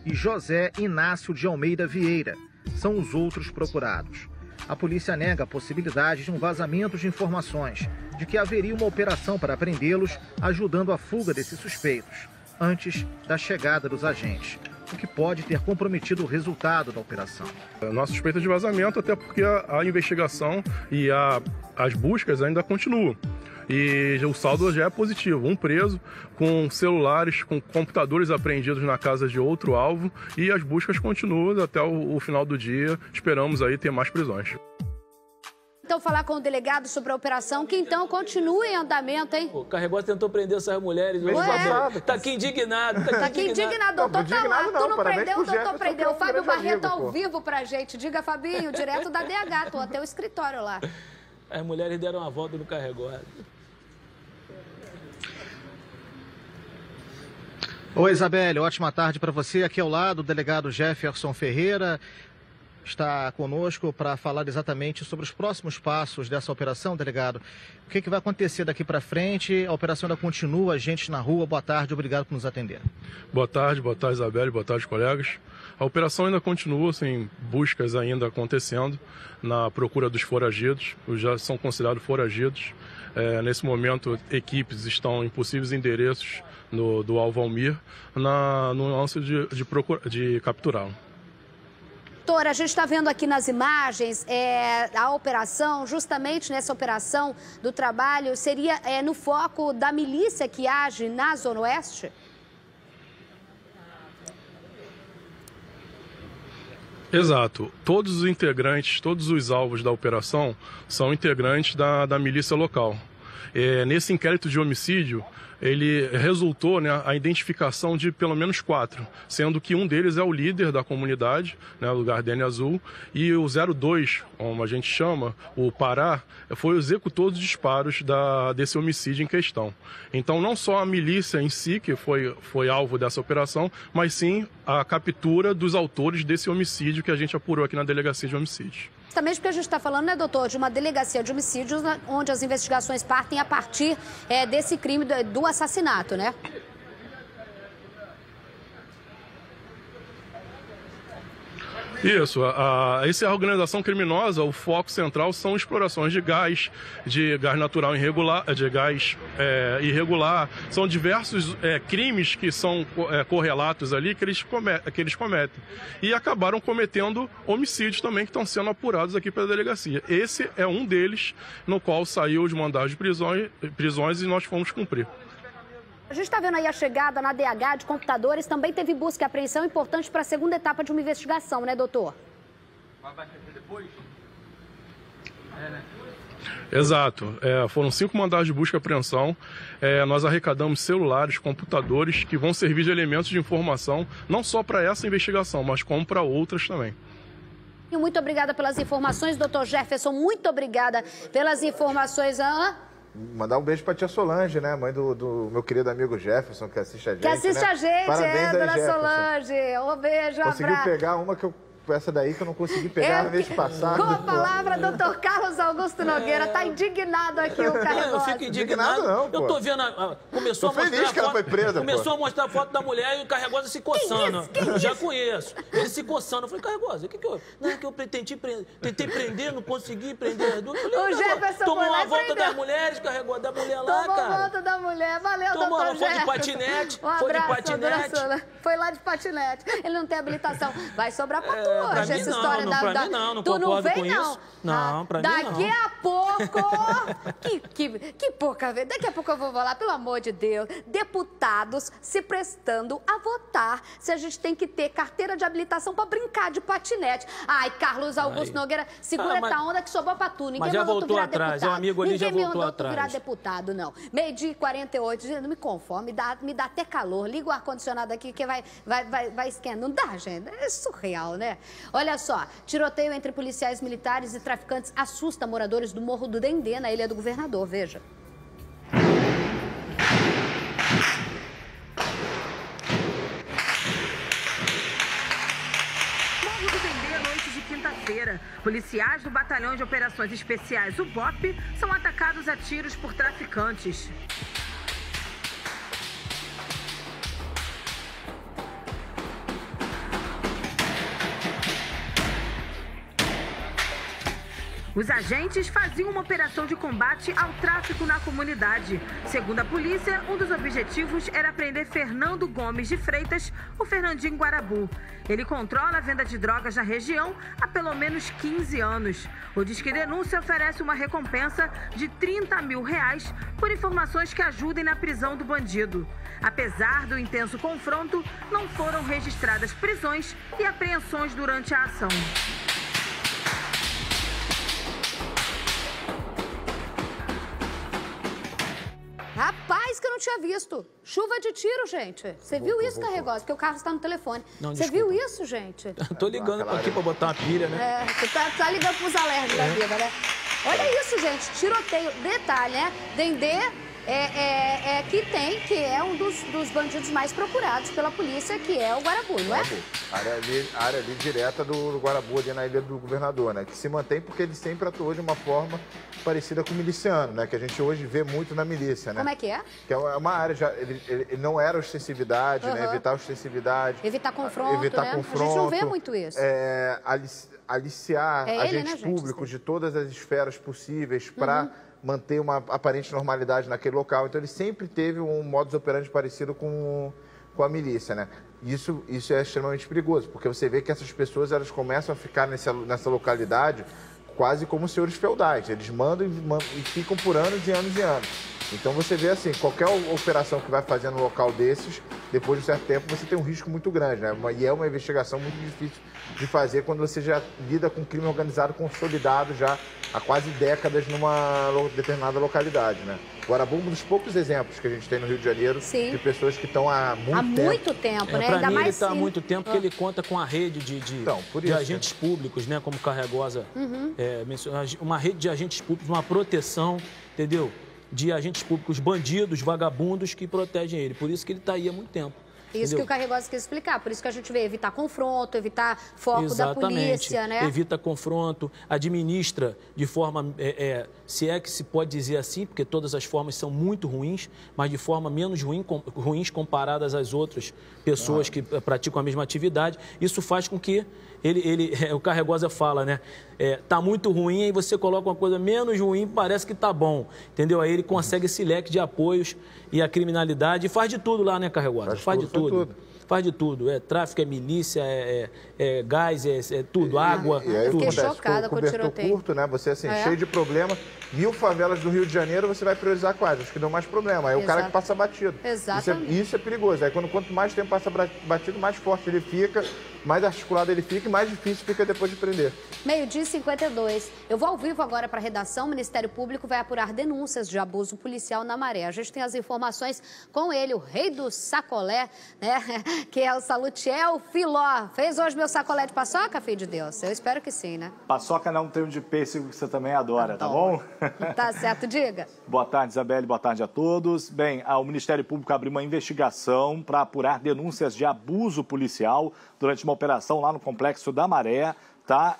e José Inácio de Almeida Vieira são os outros procurados. a polícia nega a possibilidade de um vazamento de informações de que haveria uma operação para prendê-los, ajudando a fuga desses suspeitos, antes da chegada dos agentes, o que pode ter comprometido o resultado da operação. Nossa suspeita de vazamento, até porque a investigação e as buscas ainda continuam. E o saldo já é positivo, um preso, com celulares, com computadores apreendidos na casa de outro alvo, e as buscas continuam até o final do dia. Esperamos aí ter mais prisões. Então, falar com o delegado sobre a operação, que então continua em andamento, hein? O Carregosa tentou prender essas mulheres. Tá aqui indignado. Tá aqui indignado. Doutor tá lá. Tu não prendeu, o doutor prendeu. O Fábio Barreto ao vivo pra gente. Diga, Fabinho, direto da DH. Tô até o escritório lá. As mulheres deram uma volta no Carregosa. Oi, Isabelle, ótima tarde para você. Aqui ao lado, o delegado Jefferson Ferreira está conosco para falar exatamente sobre os próximos passos dessa operação, delegado. O que vai acontecer daqui para frente? A operação ainda continua, gente na rua. Boa tarde, obrigado por nos atender. Boa tarde, Isabelle, boa tarde, colegas. A operação ainda continua, sem buscas ainda acontecendo na procura dos foragidos, os já são considerados foragidos. Nesse momento, equipes estão em possíveis endereços do alvo Almir, no ânsia de capturá-lo. Doutora, a gente está vendo aqui nas imagens a operação, justamente nessa operação do trabalho, seria no foco da milícia que age na Zona Oeste? Exato. Todos os integrantes, todos os alvos da operação são integrantes da milícia local. Nesse inquérito de homicídio, ele resultou, a identificação de pelo menos 4, sendo que um deles é o líder da comunidade, o Gardenia Azul, e o 02, como a gente chama, o Pará, foi o executor dos disparos desse homicídio em questão. Então, não só a milícia em si, que foi alvo dessa operação, mas sim a captura dos autores desse homicídio que a gente apurou aqui na Delegacia de Homicídios. Justamente porque a gente está falando, né, doutor, de uma delegacia de homicídios onde as investigações partem a partir desse crime do assassinato, né? Isso, essa organização criminosa, o foco central são explorações de gás natural irregular, de gás irregular. São diversos crimes que são correlatos ali que eles cometem. E acabaram cometendo homicídios também que estão sendo apurados aqui pela delegacia. Esse é um deles, no qual saiu os mandados de prisões e nós fomos cumprir. A gente está vendo aí a chegada na DH de computadores, também teve busca e apreensão importante para a segunda etapa de uma investigação, né, doutor? Vai ter depois? Exato. Foram 5 mandados de busca e apreensão. Nós arrecadamos celulares, computadores, que vão servir de elementos de informação, não só para essa investigação, mas como para outras também. Muito obrigada pelas informações, doutor Jefferson. Muito obrigada pelas informações. Mandar um beijo pra tia Solange, né? Mãe do meu querido amigo Jefferson, que assiste a gente. Que assiste a gente, Parabéns dona Jefferson. Solange. Um beijo, Conseguiu abraço. pegar uma essa daí que eu não consegui pegar no mês passado. Com a palavra, doutor Carlos Augusto Nogueira. Tá indignado aqui o Carregosa. Eu fico indignado. Não, pô. Eu tô vendo, começou a mostrar feliz que ela foi presa, começou a mostrar a foto da mulher e o Carregosa se coçando. Eu já conheço. Ele se coçando. Eu falei, Carregosa, o que eu... Não, é que eu tentei prender, não consegui prender as duas. O Jefferson tomou uma volta prendeu. das mulheres, Carregosa, da mulher lá, Tomou cara. volta da mulher. Valeu, Tomou, doutor foi de Jefferson. patinete, Um foi de abraço, patinete. dona Solange. Foi lá de patinete. Ele não tem habilitação. Vai sobrar pra tu pra hoje mim essa não, história pra mim não Tu não concordo vem, com não. isso. Não, pra mim não. Daqui a pouco... que pouca vez. Daqui a pouco eu vou falar, pelo amor de Deus, deputados se prestando a votar se a gente tem que ter carteira de habilitação pra brincar de patinete. Ai, Carlos Augusto Nogueira, segura essa onda que sobrou pra tu. Ninguém mas já mandou tu voltou virar atrás, deputado. é um amigo ali, já Ninguém voltou mandou tu virar atrás. deputado, não. 12h48, não me conforme, me dá até calor. Liga o ar-condicionado aqui que vai esquentar. Não dá, gente. É surreal, né? Olha só, tiroteio entre policiais militares e traficantes assusta moradores do Morro do Dendê, na Ilha do Governador. Veja. Morro do Dendê, noite de quinta-feira. Policiais do Batalhão de Operações Especiais, o BOP, são atacados a tiros por traficantes. Os agentes faziam uma operação de combate ao tráfico na comunidade. Segundo a polícia, um dos objetivos era prender Fernando Gomes de Freitas, o Fernandinho Guarabu. Ele controla a venda de drogas na região há pelo menos 15 anos. O Disque Denúncia oferece uma recompensa de R$30 mil por informações que ajudem na prisão do bandido. Apesar do intenso confronto, não foram registradas prisões e apreensões durante a ação. Rapaz, que eu não tinha visto. Chuva de tiro, gente. Você viu isso, Carregosa? Porque o carro está no telefone. Você viu isso, gente? Tô ligando aqui para botar uma pilha, né? Você tá ligando pros alertas da vida, né? Olha isso, gente. Tiroteio. Detalhe, né? Dendê que é um dos bandidos mais procurados pela polícia, que é o Guarabu, não é? Área ali direta do Guarabu, ali na Ilha do Governador, né? Que se mantém porque ele sempre atuou de uma forma parecida com o miliciano, né? Que a gente hoje vê muito na milícia, né? Como é que é? Que é uma área, ele não era ostensividade, né? Evitar ostensividade. Evitar confronto, né? Confronto, a gente não vê muito isso. Aliciar agentes públicos de todas as esferas possíveis para manter uma aparente normalidade naquele local. Então, ele sempre teve um modus operandi parecido com a milícia, né? Isso é extremamente perigoso, porque você vê que essas pessoas elas começam a ficar nessa localidade quase como senhores feudais. Eles mandam e ficam por anos e anos e anos. Então, você vê assim, qualquer operação que vai fazer no local desses, depois de um certo tempo, você tem um risco muito grande, né? E é uma investigação muito difícil de fazer quando você já lida com crime organizado consolidado já há quase décadas numa determinada localidade, né? Guarabu é um dos poucos exemplos que a gente tem no Rio de Janeiro de pessoas que estão há muito tempo. Né? Para mim, ele está há muito tempo porque ele conta com a rede de agentes públicos, né? Como Carregosa mencionou, uma rede de agentes públicos, uma proteção, entendeu? De agentes públicos bandidos, vagabundos que protegem ele. Por isso que ele está aí há muito tempo. Isso que o Carregosa quis explicar. Por isso que a gente vê evitar confronto, evitar foco da polícia, né? Evita confronto, administra de forma, se é que se pode dizer assim, porque todas as formas são muito ruins, mas de forma menos ruins comparadas às outras pessoas que praticam a mesma atividade. Isso faz com que o Carregosa fala, né? Tá muito ruim, aí você coloca uma coisa menos ruim, parece que tá bom, entendeu? Aí ele consegue esse leque de apoios e a criminalidade, e faz de tudo lá, né, Carregosa? Faz de tudo. Faz de tudo. É tráfico, é milícia, é gás, é tudo, água. E aí eu fiquei chocada com o tiroteio. Curto, né? Você assim, cheio de problema. 1000 favelas do Rio de Janeiro, você vai priorizar quais? As que dão mais problema. Aí o cara que passa batido. Exatamente. Isso é perigoso. Aí quanto mais tempo passa batido, mais forte ele fica, mais articulado ele fica e mais difícil fica depois de prender. 12h52. Eu vou ao vivo agora para a redação. O Ministério Público vai apurar denúncias de abuso policial na Maré. A gente tem as informações com ele, o rei do sacolé, né? Que é o Salutiel Filó. Fez hoje meu sacolé de paçoca, filho de Deus? Eu espero que sim, né? Paçoca não tem um de pêssego que você também adora, tá bom? Tá certo, diga. Boa tarde, Isabelle. Boa tarde a todos. Bem, o Ministério Público abriu uma investigação para apurar denúncias de abuso policial durante uma operação lá no Complexo da Maré. Tá?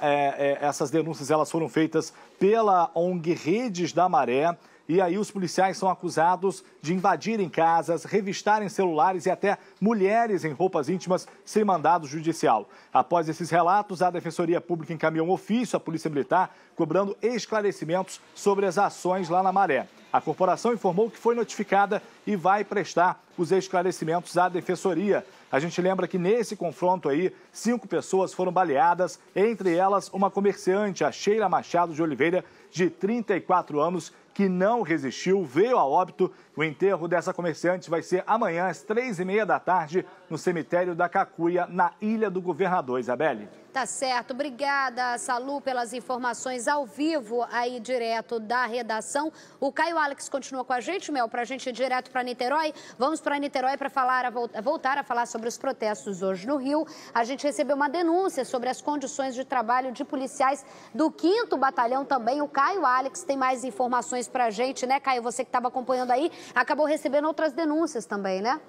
Essas denúncias elas foram feitas pela ONG Redes da Maré. E aí os policiais são acusados de invadirem casas, revistarem celulares e até mulheres em roupas íntimas sem mandado judicial. Após esses relatos, a Defensoria Pública encaminhou um ofício à Polícia Militar cobrando esclarecimentos sobre as ações lá na Maré. A corporação informou que foi notificada e vai prestar os esclarecimentos à Defensoria. A gente lembra que nesse confronto aí, 5 pessoas foram baleadas, entre elas uma comerciante, a Sheila Machado de Oliveira, de 34 anos, que não resistiu, veio a óbito. O enterro dessa comerciante vai ser amanhã, às 3h30 da tarde, no cemitério da Cacuia, na Ilha do Governador. Isabelle. Tá certo. Obrigada, Salu, pelas informações ao vivo aí direto da redação. O Caio Alex continua com a gente, Mel, para a gente ir direto para Niterói. Vamos para Niterói para voltar a falar sobre os protestos hoje no Rio. A gente recebeu uma denúncia sobre as condições de trabalho de policiais do 5º Batalhão também. O Caio Alex tem mais informações para a gente, né, Caio? Você que estava acompanhando aí, acabou recebendo outras denúncias também, né?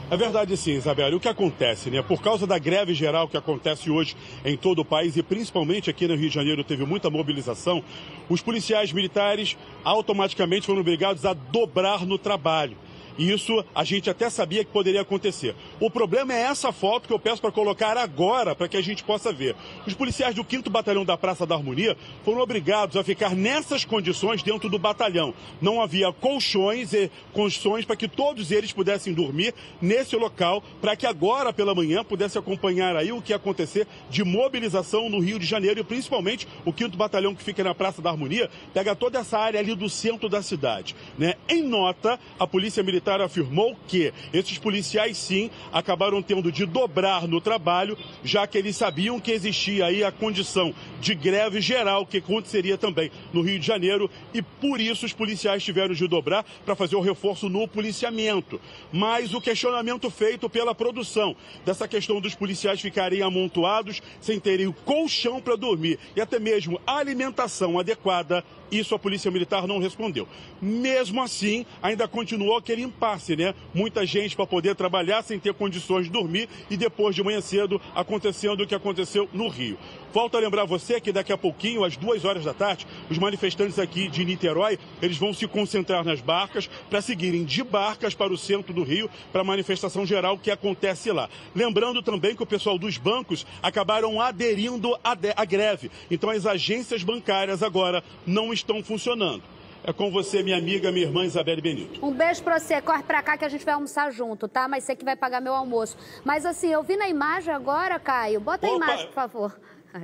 É verdade sim, Isabelle. O que acontece, né? Por causa da greve geral que acontece hoje em todo o país e principalmente aqui no Rio de Janeiro teve muita mobilização, os policiais militares automaticamente foram obrigados a dobrar no trabalho. E isso a gente até sabia que poderia acontecer. O problema é essa foto que eu peço para colocar agora, para que a gente possa ver. Os policiais do 5º Batalhão da Praça da Harmonia foram obrigados a ficar nessas condições dentro do batalhão. Não havia colchões e condições para que todos eles pudessem dormir nesse local, para que agora pela manhã pudesse acompanhar aí o que ia acontecer de mobilização no Rio de Janeiro, e principalmente o 5º Batalhão, que fica na Praça da Harmonia, pega toda essa área ali do centro da cidade, né? Em nota, a Polícia Militar afirmou que esses policiais sim acabaram tendo de dobrar no trabalho, já que eles sabiam que existia aí a condição de greve geral que aconteceria também no Rio de Janeiro, e por isso os policiais tiveram de dobrar para fazer o reforço no policiamento. Mas o questionamento feito pela produção dessa questão dos policiais ficarem amontoados sem terem o colchão para dormir e até mesmo a alimentação adequada, isso a Polícia Militar não respondeu. Mesmo assim, ainda continuou aquele impasse, né? Muita gente para poder trabalhar sem ter condições de dormir, e depois de manhã cedo acontecendo o que aconteceu no Rio. Volto a lembrar você que daqui a pouquinho, às 2 horas da tarde, os manifestantes aqui de Niterói, eles vão se concentrar nas barcas para seguirem de barcas para o centro do Rio, para a manifestação geral que acontece lá. Lembrando também que o pessoal dos bancos acabaram aderindo à greve. Então as agências bancárias agora não estão funcionando. É com você, minha amiga, minha irmã Isabelle Benito. Um beijo pra você. Corre pra cá que a gente vai almoçar junto, tá? Mas você que vai pagar meu almoço. Mas assim, eu vi na imagem agora, Caio. Bota a imagem, por favor.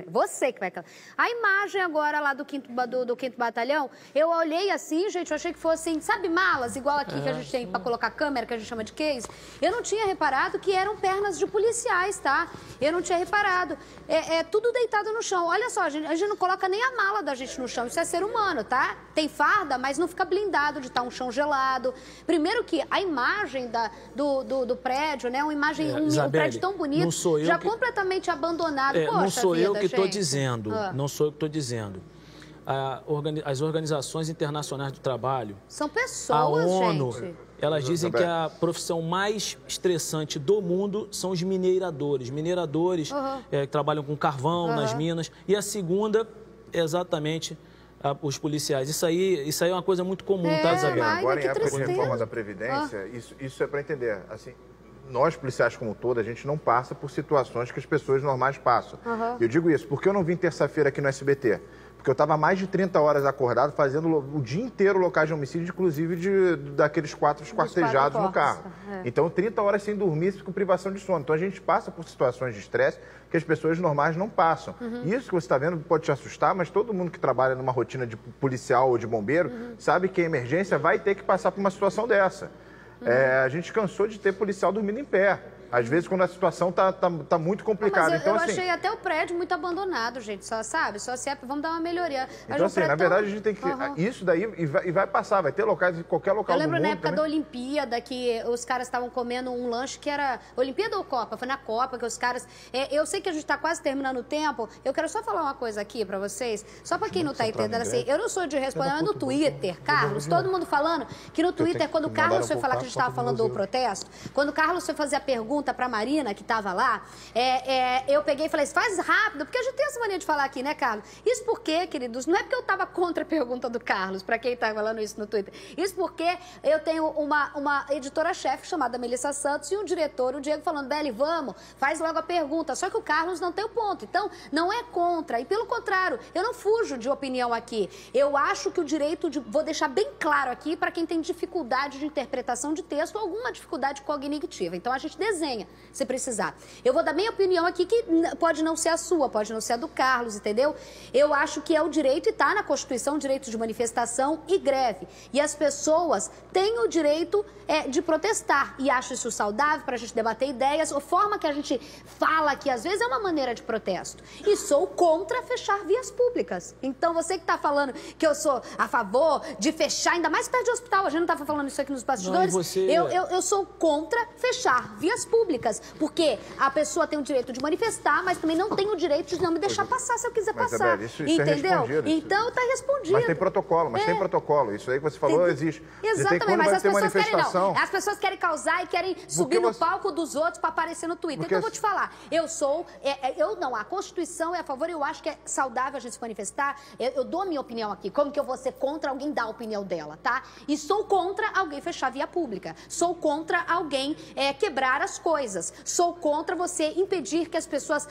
Você que vai... A imagem agora lá do 5º Batalhão, eu olhei assim, gente, eu achei que fossem, sabe, malas, igual aqui que a gente tem para colocar câmera, que a gente chama de case. Eu não tinha reparado que eram pernas de policiais, tá? Eu não tinha reparado. É tudo deitado no chão. Olha só, a gente não coloca nem a mala da gente no chão, isso é ser humano, tá? Tem farda, mas não fica blindado de estar um chão gelado. Primeiro que a imagem do prédio, né, uma imagem, um prédio tão bonito, já completamente abandonado. Poxa, não sou vida, eu que estou dizendo, não sou eu que estou dizendo. As organizações internacionais do trabalho, são pessoas, a ONU, gente. Elas dizem que a profissão mais estressante do mundo são os mineradores. Mineradores que trabalham com carvão nas minas. E a segunda é exatamente os policiais. Isso aí é uma coisa muito comum, tá, Isabel? Agora, em época de reforma da Previdência, isso é para entender. Assim, nós, policiais como todo, a gente não passa por situações que as pessoas normais passam. Eu digo isso porque eu não vim terça-feira aqui no SBT. Porque eu estava mais de 30 horas acordado, fazendo o dia inteiro locais de homicídio, inclusive daqueles 4 esquartejados no carro. Então, 30 horas sem dormir, com privação de sono. Então, a gente passa por situações de estresse que as pessoas normais não passam. Isso que você está vendo pode te assustar, mas todo mundo que trabalha numa rotina de policial ou de bombeiro sabe que a emergência vai ter que passar por uma situação dessa. A gente cansou de ter policial dormindo em pé. Às vezes, quando a situação tá muito complicada. Mas então, eu assim, achei até o prédio muito abandonado, gente, só sabe? Só se vamos dar uma melhoria. Então, assim, na verdade, a gente tem que... Isso daí e vai passar, vai ter locais em qualquer local do mundo. Eu lembro na época também. da Olimpíada, que os caras estavam comendo um lanche que era... Olimpíada ou Copa? Foi na Copa que os caras... eu sei que a gente tá quase terminando o tempo. Eu quero só falar uma coisa aqui pra vocês. Só pra quem não tá entendendo, assim, eu não sou de responder, mas no Twitter, Carlos, todo mundo falando que no Twitter, quando o Carlos foi falar que a gente tava falando do protesto, quando o Carlos foi fazer a pergunta pra Marina, que estava lá, eu peguei e falei, faz rápido, porque a gente tem essa mania de falar aqui, né, Carlos? Isso porque, queridos, não é porque eu estava contra a pergunta do Carlos, para quem está falando isso no Twitter. Isso porque eu tenho uma editora-chefe chamada Melissa Santos e um diretor, o Diego, falando, Beli, vamos, faz logo a pergunta. Só que o Carlos não tem o ponto. Então, não é contra. E pelo contrário, eu não fujo de opinião aqui. Eu acho que o direito vou deixar bem claro aqui para quem tem dificuldade de interpretação de texto ou alguma dificuldade cognitiva. Então, a gente desenha, se precisar. Eu vou dar minha opinião aqui, que pode não ser a sua, pode não ser a do Carlos, entendeu? Eu acho que é o direito, e está na Constituição, o direito de manifestação e greve. E as pessoas têm o direito de protestar. E acho isso saudável para a gente debater ideias. A forma que a gente fala aqui, às vezes, é uma maneira de protesto. E sou contra fechar vias públicas. Então, você que está falando que eu sou a favor de fechar, ainda mais perto de hospital, a gente não estava falando isso aqui nos bastidores. Não, você... eu sou contra fechar vias públicas. públicas, porque a pessoa tem o direito de manifestar, mas também não tem o direito de não me deixar passar se eu quiser passar. Isabelle, isso entendeu? É então tá respondido. Mas tem protocolo, Isso aí que você falou existe. Exatamente, mas as pessoas querem manifestação... As pessoas querem causar e querem subir no palco dos outros para aparecer no Twitter. Então eu vou te falar, a Constituição é a favor, eu acho que é saudável a gente se manifestar. Eu dou a minha opinião aqui, como que eu vou ser contra alguém dar a opinião dela, tá? E sou contra alguém fechar via pública. Sou contra alguém quebrar as coisas. Sou contra você impedir que as pessoas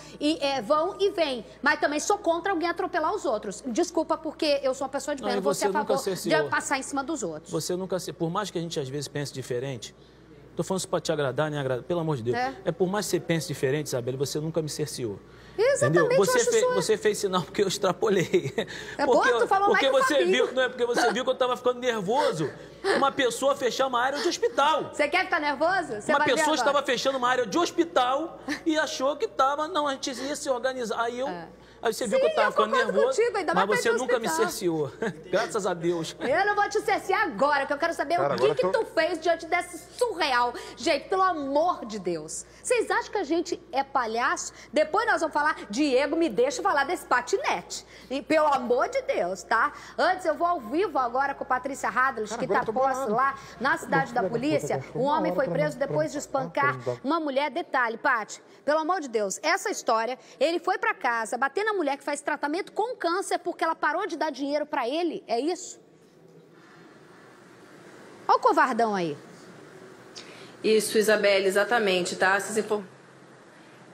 vão e vêm. Mas também sou contra alguém atropelar os outros. Desculpa, porque eu sou uma pessoa de bem, não vou ser a favor de passar em cima dos outros. Você nunca, por mais que a gente às vezes pense diferente, tô falando isso para te agradar, nem agradar, pelo amor de Deus. Por mais que você pense diferente, Isabelle, você nunca me cerceou. Exatamente, você fez sinal porque eu extrapolei. Tu falou porque mais você viu, não é porque você viu que eu estava ficando nervoso. Uma pessoa fechar uma área de hospital. Você quer ficar nervoso? Uma pessoa estava fechando uma área de hospital e achou que estava, não, a gente ia se organizar. Aí você viu que eu estava ficando nervoso, contigo, mas você nunca me cerceou. Graças a Deus. Eu não vou te cercear agora, que eu quero saber o que tu fez diante desse surreal. Gente, pelo amor de Deus. Vocês acham que a gente é palhaço? Depois nós vamos falar, Diego, me deixa falar desse patinete. E pelo amor de Deus, tá? Antes, eu vou ao vivo agora com Patrícia Hadley, que tá posta lá na cidade da polícia. Um homem foi preso depois de espancar uma mulher. Detalhe, Paty, pelo amor de Deus, essa história, ele foi pra casa, bater na mulher que faz tratamento com câncer porque ela parou de dar dinheiro pra ele, é isso? Olha o covardão aí. Isso, Isabelle, exatamente, tá?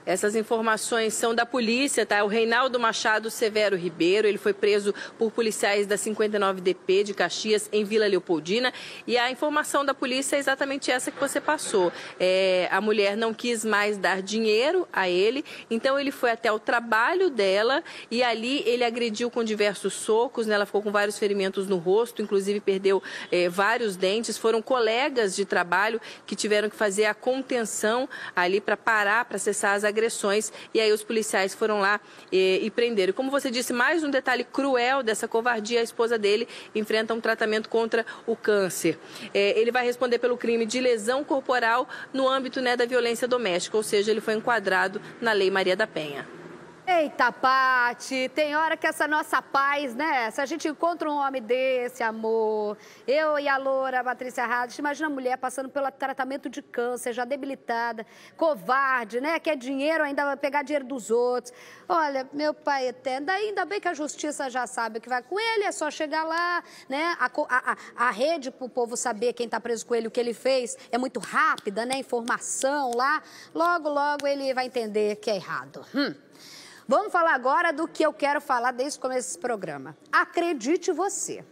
Essas informações são da polícia, tá? O Reinaldo Machado Severo Ribeiro, ele foi preso por policiais da 59DP de Caxias, em Vila Leopoldina. E a informação da polícia é exatamente essa que você passou. A mulher não quis mais dar dinheiro a ele, então ele foi até o trabalho dela e ali ele agrediu com diversos socos, né? Ela ficou com vários ferimentos no rosto, inclusive perdeu vários dentes. Foram colegas de trabalho que tiveram que fazer a contenção ali para parar, para cessar as agressões, e aí os policiais foram lá e prenderam. Como você disse, mais um detalhe cruel dessa covardia, a esposa dele enfrenta um tratamento contra o câncer. Ele vai responder pelo crime de lesão corporal no âmbito, né, da violência doméstica, ou seja, ele foi enquadrado na Lei Maria da Penha. Eita, Paty, tem hora que essa nossa paz, né? Se a gente encontra um homem desse, amor, eu e a loura, a Patrícia Hadley, imagina a mulher passando pelo tratamento de câncer, já debilitada, covarde, né? Quer dinheiro, ainda vai pegar dinheiro dos outros. Olha, meu pai eterno, ainda bem que a justiça já sabe o que vai com ele, é só chegar lá, né? A rede pro povo saber quem tá preso com ele, o que ele fez, é muito rápida, né? Informação lá, logo, logo ele vai entender que é errado. Vamos falar agora do que eu quero falar desde o começo desse programa. Acredite você,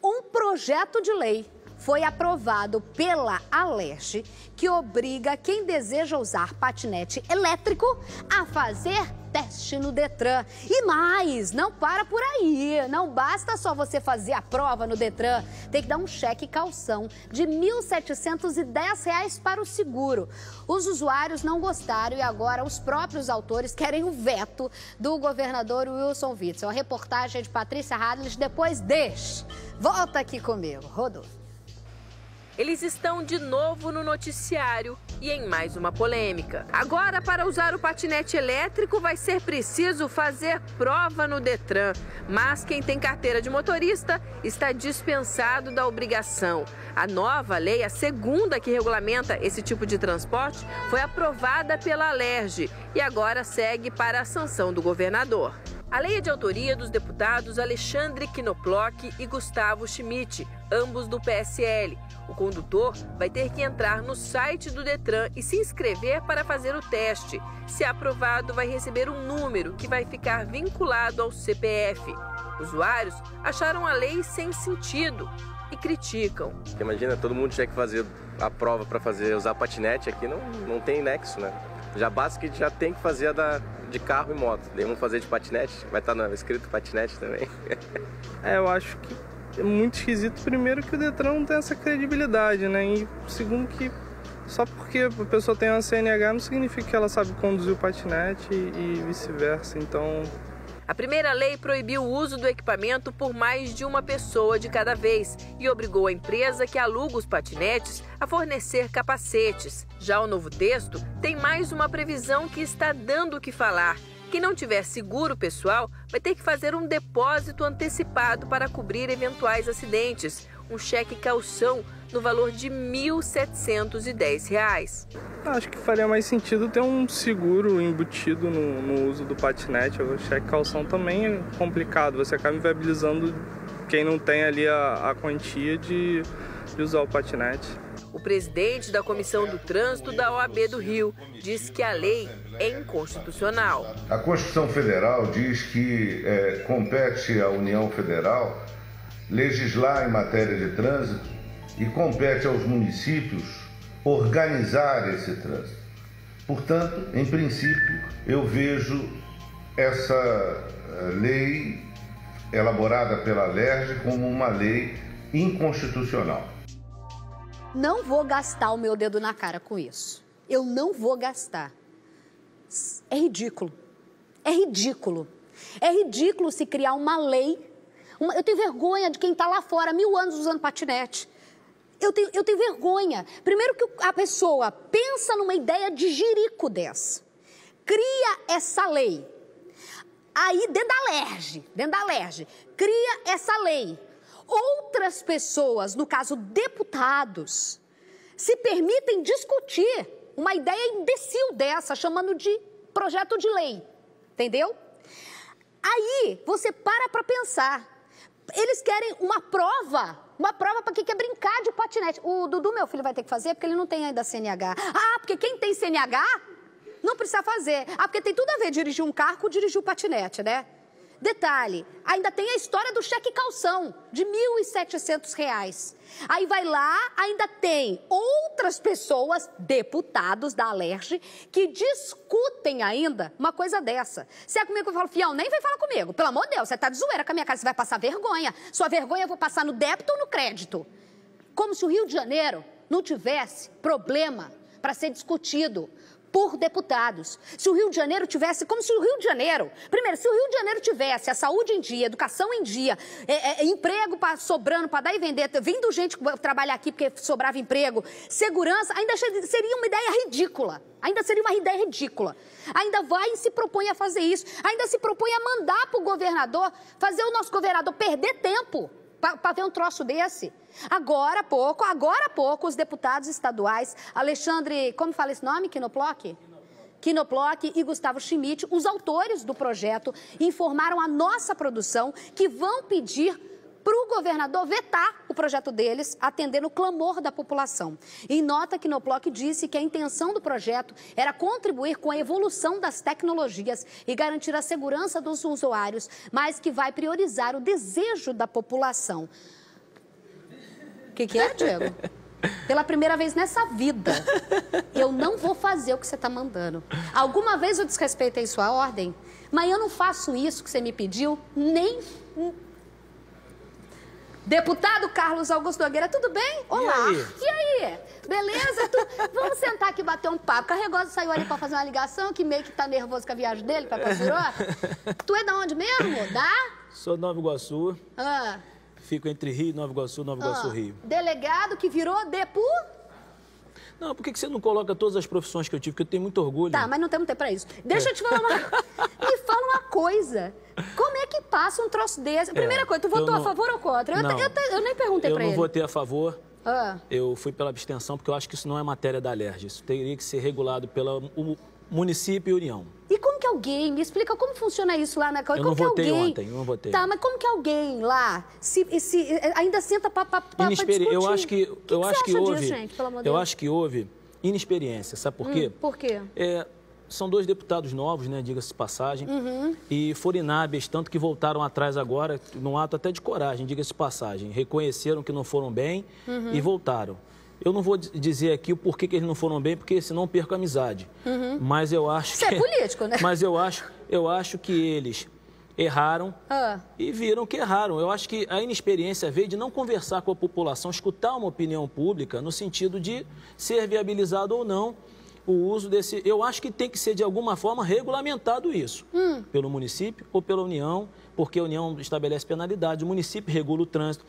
um projeto de lei foi aprovado pela Alerj que obriga quem deseja usar patinete elétrico a fazer teste no Detran. E mais, não para por aí. Não basta só você fazer a prova no Detran. Tem que dar um cheque calção de R$ 1.710 para o seguro. Os usuários não gostaram e agora os próprios autores querem o veto do governador Wilson Witzel. A reportagem é de Patrícia Hadley, depois deixa. Volta aqui comigo, Rodolfo. Eles estão de novo no noticiário e em mais uma polêmica. Agora, para usar o patinete elétrico, vai ser preciso fazer prova no Detran. Mas quem tem carteira de motorista está dispensado da obrigação. A nova lei, a segunda que regulamenta esse tipo de transporte, foi aprovada pela Alerj e agora segue para a sanção do governador. A lei é de autoria dos deputados Alexandre Knoploch e Gustavo Schmidt, ambos do PSL. O condutor vai ter que entrar no site do Detran e se inscrever para fazer o teste. Se aprovado, vai receber um número que vai ficar vinculado ao CPF. Usuários acharam a lei sem sentido e criticam. Imagina, todo mundo tinha que fazer a prova para usar patinete, aqui não tem nexo, né? Já basta que já tem que fazer a de carro e moto. Daí vamos fazer de patinete, vai estar escrito patinete também. Eu acho que é muito esquisito, primeiro, que o Detran não tem essa credibilidade, né? E segundo, que só porque a pessoa tem uma CNH não significa que ela sabe conduzir o patinete e vice-versa. Então, A primeira lei proibiu o uso do equipamento por mais de uma pessoa de cada vez e obrigou a empresa que aluga os patinetes a fornecer capacetes. Já o novo texto tem mais uma previsão que está dando o que falar. Quem não tiver seguro pessoal vai ter que fazer um depósito antecipado para cobrir eventuais acidentes. Um cheque calção no valor de R$ 1.710. Acho que faria mais sentido ter um seguro embutido no uso do patinete. O cheque calção também é complicado, você acaba inviabilizando quem não tem ali a quantia de usar o patinete. O presidente da Comissão do Trânsito da OAB do Rio disse que a lei é inconstitucional. A Constituição Federal diz que compete à União Federal legislar em matéria de trânsito e compete aos municípios organizar esse trânsito. Portanto, em princípio, eu vejo essa lei elaborada pela LERJ como uma lei inconstitucional. Não vou gastar o meu dedo na cara com isso. Eu não vou gastar. É ridículo. É ridículo. É ridículo se criar uma lei. Eu tenho vergonha de quem está lá fora há 1000 anos usando patinete. Eu tenho vergonha. Primeiro que a pessoa pensa numa ideia de jirico dessa. Cria essa lei. Aí, dentro da LERJ, cria essa lei. Outras pessoas, no caso deputados, se permitem discutir uma ideia imbecil dessa, chamando de projeto de lei. Entendeu? Aí, você para pensar. Eles querem uma prova para quem quer brincar de patinete. O Dudu, meu filho, vai ter que fazer porque ele não tem ainda CNH. Ah, porque quem tem CNH não precisa fazer. Ah, porque tem tudo a ver dirigir um carro com dirigir o patinete, né? Detalhe, ainda tem a história do cheque calção, de R$ 1.700. Aí vai lá, ainda tem outras pessoas, deputados da LERJ, que discutem ainda uma coisa dessa. Se é comigo que eu falo, fiel, nem vem falar comigo. Pelo amor de Deus, você tá de zoeira com a minha cara, você vai passar vergonha. Sua vergonha eu vou passar no débito ou no crédito? Como se o Rio de Janeiro não tivesse problema para ser discutido por deputados. Se o Rio de Janeiro tivesse, como se o Rio de Janeiro, primeiro, se o Rio de Janeiro tivesse a saúde em dia, educação em dia, emprego sobrando para dar e vender, vindo gente trabalhar aqui porque sobrava emprego, segurança, ainda seria uma ideia ridícula. Ainda seria uma ideia ridícula. Ainda vai e se propõe a fazer isso. Ainda se propõe a mandar para o governador, fazer o nosso governador perder tempo para ver um troço desse. Agora há pouco, os deputados estaduais, Alexandre, como fala esse nome? Quinoplock e Gustavo Schmidt, os autores do projeto, informaram a nossa produção que vão pedir para o governador vetar o projeto deles, atendendo o clamor da população. Em nota, Quinoplock disse que a intenção do projeto era contribuir com a evolução das tecnologias e garantir a segurança dos usuários, mas que vai priorizar o desejo da população. O que é, Diego? Pela primeira vez nessa vida, eu não vou fazer o que você está mandando. Alguma vez eu desrespeitei sua ordem, mas eu não faço isso que você me pediu, nem... Deputado Carlos Augusto Nogueira, tudo bem? Olá. E aí? Beleza? Vamos sentar aqui e bater um papo. Carregosa saiu ali pra fazer uma ligação, que meio que tá nervoso com a viagem dele pra Cazuró. Tu é da onde mesmo? Sou de Nova Iguaçu. Ah. Fico entre Rio e Nova Iguaçu, Rio. Delegado que virou Depu? Não, por que você não coloca todas as profissões que eu tive? Porque eu tenho muito orgulho. Tá, mas não temos tempo pra isso. Deixa eu te falar Me fala uma coisa. Como é que passa um troço desse? Primeira coisa, tu votou a favor ou contra? Eu nem perguntei pra ele. Eu não votei a favor. Eu fui pela abstenção, porque eu acho que isso não é matéria da LERJ. Isso teria que ser regulado pelo município e União. E como que alguém... Me explica como funciona isso lá na... Eu não votei ontem, eu não votei. Tá, mas como que alguém lá ainda senta pra discutir? Eu acho que houve... Disso, gente, pelo amor de Deus? Deus? Eu acho que houve inexperiência, sabe por quê? Por quê? São 2 deputados novos, né, diga-se de passagem, e foram inábeis, tanto que voltaram atrás agora, num ato até de coragem, diga-se de passagem. Reconheceram que não foram bem e voltaram. Eu não vou dizer aqui o porquê que eles não foram bem, porque senão eu perco a amizade. Mas eu acho Isso é político, né? Mas eu acho que eles erraram e viram que erraram. Eu acho que a inexperiência veio de não conversar com a população, escutar uma opinião pública no sentido de ser viabilizado ou não o uso desse... Eu acho que tem que ser, de alguma forma, regulamentado isso. Pelo município ou pela União, porque a União estabelece penalidade, o município regula o trânsito.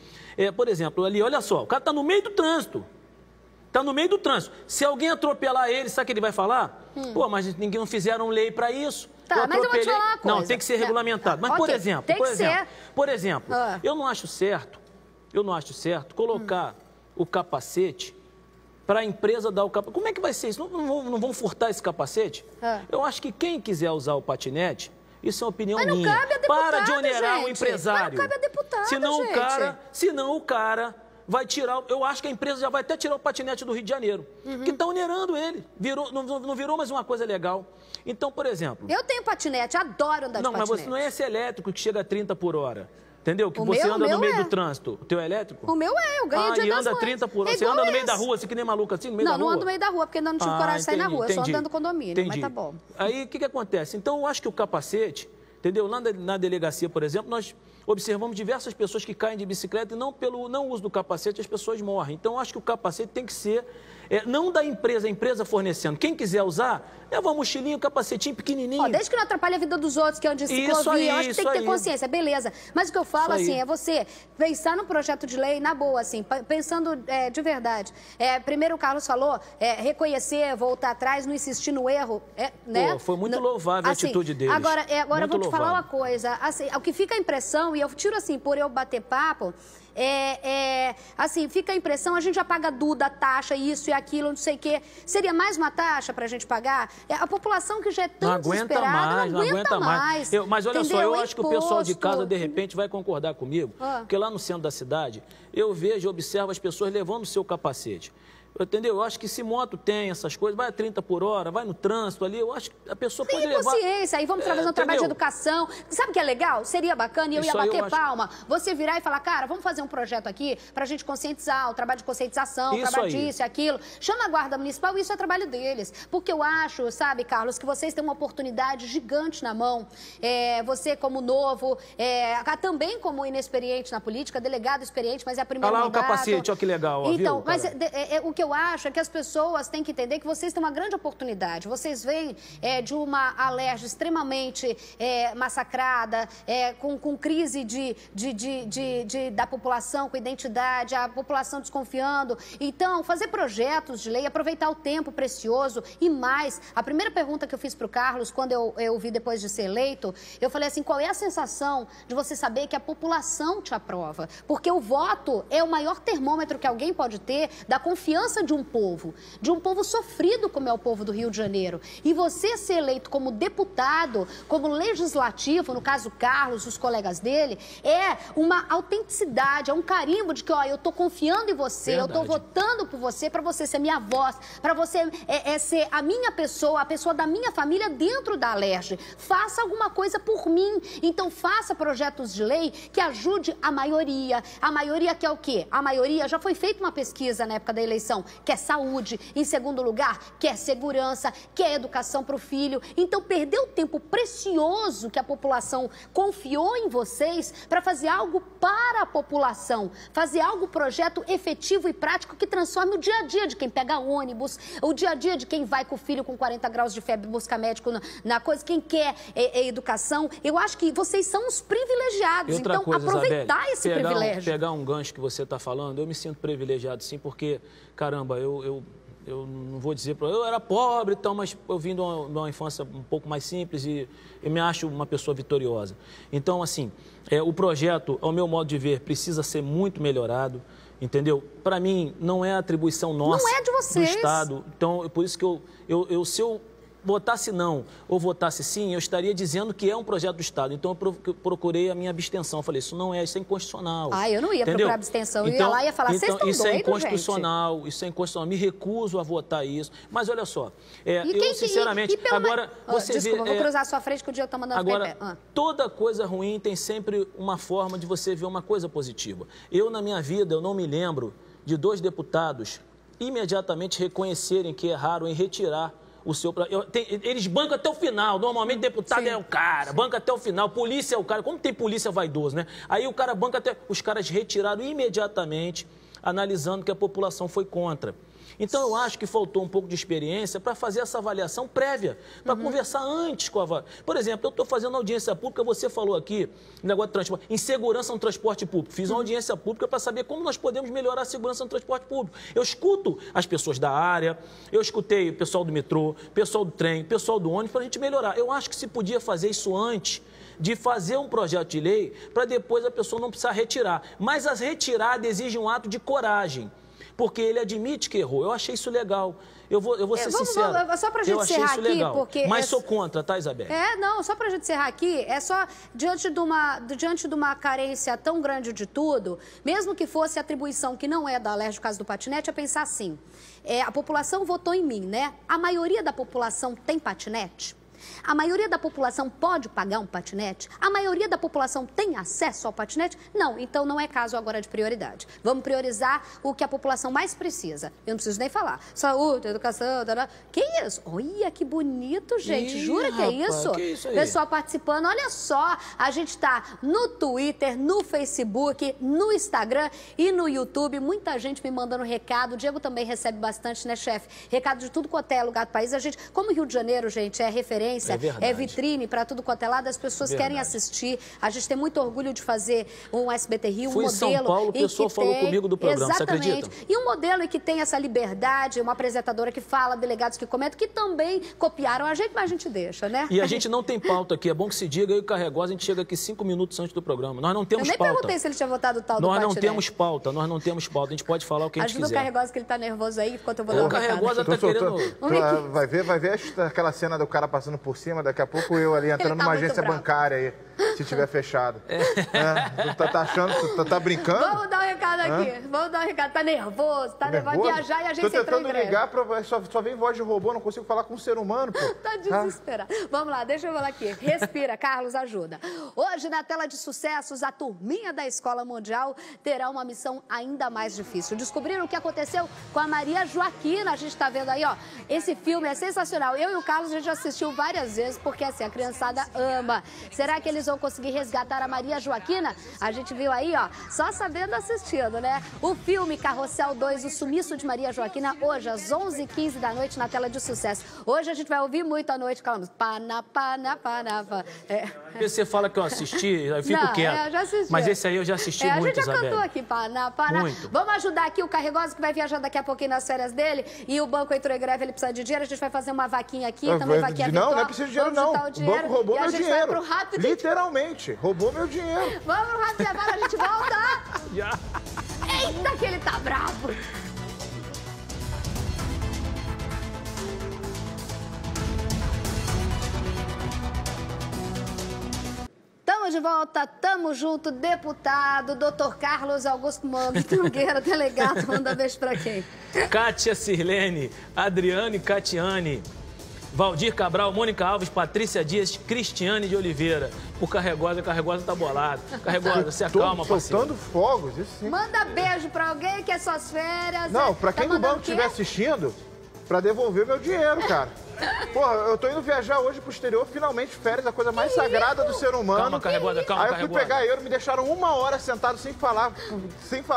Por exemplo, ali, olha só, o cara está no meio do trânsito. Está no meio do trânsito. Se alguém atropelar ele, sabe o que ele vai falar? Pô, mas ninguém não fizeram lei para isso. Tá, mas eu vou te falar uma coisa. Não, tem que ser regulamentado. Mas, por exemplo, eu não acho certo, colocar o capacete para a empresa dar o capacete. Como é que vai ser isso? Não vão furtar esse capacete? Eu acho que quem quiser usar o patinete, isso é uma opinião minha. Mas não cabe a deputado, para de onerar o empresário. Mas não cabe a deputado, senão o cara vai tirar... Eu acho que a empresa já vai até tirar o patinete do Rio de Janeiro, que está onerando ele. Não virou mais uma coisa legal. Então, por exemplo... Eu tenho patinete, adoro andar de patinete. Não, mas você não é esse elétrico que chega a 30 por hora. Entendeu? Que você anda no meio do trânsito. O teu é elétrico? O meu é, eu ganhei e anda 30 por hora. Você anda no meio da rua, assim que nem maluca, assim, no meio da rua? Não ando no meio da rua, porque ainda não tive coragem de sair na rua. Eu só andando no condomínio, mas tá bom. Aí, o que acontece? Então, eu acho que o capacete, entendeu? Lá na delegacia, por exemplo, nós observamos diversas pessoas que caem de bicicleta e pelo não uso do capacete as pessoas morrem. Então, eu acho que o capacete tem que ser, não da empresa, a empresa fornecendo. Quem quiser usar, leva uma mochilinha, um capacetinho pequenininho. Desde que não atrapalhe a vida dos outros, que é onde ciclovia, eu acho que tem que ter consciência, beleza. Mas o que eu falo, assim, é você pensar no projeto de lei na boa, assim, pensando de verdade. Primeiro o Carlos falou, reconhecer, voltar atrás, não insistir no erro, né? Pô, foi muito louvável a atitude deles. Agora eu vou te falar uma coisa, assim, o que fica a impressão, e eu tiro assim, por eu bater papo, assim, fica a impressão, a gente já paga Duda, taxa, isso e aquilo, não sei o quê. Seria mais uma taxa pra gente pagar? A população que já é tão desesperada, não aguenta mais. Mas olha só, eu acho que o pessoal de casa, de repente, vai concordar comigo, porque lá no centro da cidade, eu observo as pessoas levando o seu capacete. Entendeu? Eu acho que se moto tem essas coisas, vai a 30 por hora, vai no trânsito ali, eu acho que a pessoa pode levar... consciência, aí vamos fazer um trabalho de educação. Sabe o que é legal? Seria bacana, e eu ia bater palma, você virar e falar, cara, vamos fazer um projeto aqui pra gente conscientizar, o trabalho de conscientização, o trabalho disso e aquilo. Chama a Guarda Municipal, isso é trabalho deles. Porque eu acho, sabe, Carlos, que vocês têm uma oportunidade gigante na mão. Você como novo, também como inexperiente na política, delegado experiente, mas é a primeira mandato. Olha lá o capacete, olha que legal. Então, mas o que eu acho é que as pessoas têm que entender que vocês têm uma grande oportunidade. Vocês vêm de uma Alerj extremamente massacrada, com crise da população, com identidade, a população desconfiando. Então, fazer projetos de lei, aproveitar o tempo precioso e mais. A primeira pergunta que eu fiz para o Carlos, quando eu vi depois de ser eleito, eu falei assim, qual é a sensação de você saber que a população te aprova? Porque o voto é o maior termômetro que alguém pode ter da confiança de um povo sofrido como é o povo do Rio de Janeiro. E você ser eleito como deputado, como legislativo, no caso Carlos, os colegas dele, é uma autenticidade, é um carimbo de que, ó, eu estou confiando em você, eu estou votando por você, para você ser minha voz, para você ser a minha pessoa, a pessoa da minha família dentro da Alerj. Faça alguma coisa por mim. Então faça projetos de lei que ajude a maioria. A maioria quer o quê? A maioria, já foi feita uma pesquisa na época da eleição, quer saúde, em segundo lugar, quer segurança, quer educação para o filho. Então, perdeu o tempo precioso que a população confiou em vocês para fazer algo para a população, fazer algo, projeto efetivo e prático que transforme o dia a dia de quem pega ônibus, o dia a dia de quem vai com o filho com 40 graus de febre buscar médico na coisa, quem quer educação. Eu acho que vocês são os privilegiados, então aproveitar Isabelle, esse privilégio. Pegar um gancho que você está falando, eu me sinto privilegiado sim, porque, caramba, eu não vou dizer, eu era pobre e tal, mas eu vim de uma infância um pouco mais simples e eu me acho uma pessoa vitoriosa. Então, assim, o projeto, ao meu modo de ver, precisa ser muito melhorado, entendeu? Para mim, não é atribuição nossa, não é de vocês, do Estado. Então, por isso que se eu votasse não ou votasse sim, eu estaria dizendo que é um projeto do Estado. Então, eu procurei a minha abstenção. Eu falei, isso é inconstitucional. Eu não ia procurar abstenção. Eu ia lá e ia falar, vocês estão doidos, isso é inconstitucional, isso é inconstitucional. Me recuso a votar isso. Mas, olha só, sinceramente, agora... Desculpa, vou cruzar a sua frente que o Diego está mandando agora, toda coisa ruim tem sempre uma forma de você ver uma coisa positiva. Na minha vida, eu não me lembro de 2 deputados imediatamente reconhecerem que erraram em retirar o seu... Eles bancam até o final. Normalmente, deputado é o cara, banca até o final. Polícia é o cara. Como tem polícia vaidoso, né? Aí o cara banca até... Os caras retiraram imediatamente, analisando que a população foi contra. Então, eu acho que faltou um pouco de experiência para fazer essa avaliação prévia, para conversar antes com a... Por exemplo, eu estou fazendo audiência pública, você falou aqui, negócio de transporte, insegurança no transporte público. Fiz uma audiência pública para saber como nós podemos melhorar a segurança no transporte público. Eu escuto as pessoas da área, eu escutei o pessoal do metrô, pessoal do trem, pessoal do ônibus, para a gente melhorar. Eu acho que se podia fazer isso antes de fazer um projeto de lei, para depois a pessoa não precisar retirar. Mas a retirada exige um ato de coragem, porque ele admite que errou. Eu achei isso legal. Eu vou ser sincero. Só para a gente encerrar aqui, legal, porque... Mas sou contra, tá, Isabelle? Não, só para a gente encerrar aqui, é só diante de uma carência tão grande de tudo, mesmo que fosse atribuição que não é da Alerj, no caso do patinete, é pensar assim, a população votou em mim, né? A maioria da população tem patinete? A maioria da população pode pagar um patinete? A maioria da população tem acesso ao patinete? Não, então não é caso agora de prioridade. Vamos priorizar o que a população mais precisa. Eu não preciso nem falar. Saúde, educação, que isso? Olha que bonito, gente. Jura que é isso? Que isso aí? Pessoal participando, olha só, a gente está no Twitter, no Facebook, no Instagram e no YouTube. Muita gente me mandando recado. O Diego também recebe bastante, né, chefe? Recado de tudo quanto é lugar do país. A gente, como o Rio de Janeiro, gente, é referência. É vitrine para tudo quanto é lado, as pessoas querem assistir. A gente tem muito orgulho de fazer um SBT Rio, um modelo. Fui em São Paulo, o pessoal falou comigo do programa, exatamente, você acredita? E um modelo em que tem essa liberdade, uma apresentadora que fala, delegados que comentam, que também copiaram a gente, mas a gente deixa, né? E a gente não tem pauta aqui, é bom que se diga, eu e o Carregosa, a gente chega aqui 5 minutos antes do programa. Nós não temos pauta. Eu nem perguntei se ele tinha votado tal do Nós não patinete. temos pauta, nós não temos pauta, a gente pode falar o que a gente quiser. Ajuda o Carregosa que ele tá nervoso aí, enquanto eu vou dar um recado. O Carregosa tá querendo... Vai ver aquela cena do cara passando por cima, daqui a pouco eu ali entrando numa agência bancária aí, se tiver fechado. Tu tá achando, tu tá brincando? Vamos dar um recado aqui, vamos dar um recado. Tá nervoso, vai viajar e a gente entrou em greve. Tô tentando ligar, só vem voz de robô, não consigo falar com um ser humano, pô. Tá desesperado. Vamos lá, deixa eu falar aqui. Respira, Carlos, ajuda. Hoje, na tela de sucessos, a turminha da Escola Mundial terá uma missão ainda mais difícil. Descobriram o que aconteceu com a Maria Joaquina. A gente tá vendo aí, ó. Esse filme é sensacional. Eu e o Carlos, a gente já assistiu várias vezes, porque assim, a criançada ama. Será que eles vão conseguir resgatar a Maria Joaquina? A gente viu aí, ó, só sabendo assistindo, né? O filme Carrossel 2, O Sumiço de Maria Joaquina, hoje às 11h15 da noite na tela de sucesso. Hoje a gente vai ouvir muito à noite, calma. Você fala que eu assisti, eu fico quieto. Eu já assisti. Mas esse aí eu já assisti muito, a gente já Isabelle. cantou aqui, Muito. Vamos ajudar aqui o Carregosa, que vai viajar daqui a pouquinho nas férias dele, e o banco entrou em greve, ele precisa de dinheiro, a gente vai fazer uma vaquinha aqui, também vaquinha Não, não é preciso de dinheiro, não. O banco roubou meu dinheiro. Vai pro rápido. Literalmente, roubou meu dinheiro. Vamos pro rápido, agora a gente volta. Eita, que ele tá bravo. Tamo de volta, tamo junto, deputado, doutor Carlos Augusto Nogueira, delegado, manda beijo pra quem? Kátia Sirlene, Adriane Catiane, Valdir Cabral, Mônica Alves, Patrícia Dias, Cristiane de Oliveira. O Carregosa tá bolado. Carregosa, se acalma, parceiro. Soltando fogos, isso sim. Manda beijo pra alguém que é suas férias. Não, pra quem do banco estiver assistindo, pra devolver meu dinheiro, cara. Porra, eu tô indo viajar hoje pro exterior, finalmente férias, a coisa mais sagrada do ser humano. Calma, Carregosa, calma, Aí eu fui pegar euro, me deixaram 1 hora sentado sem falar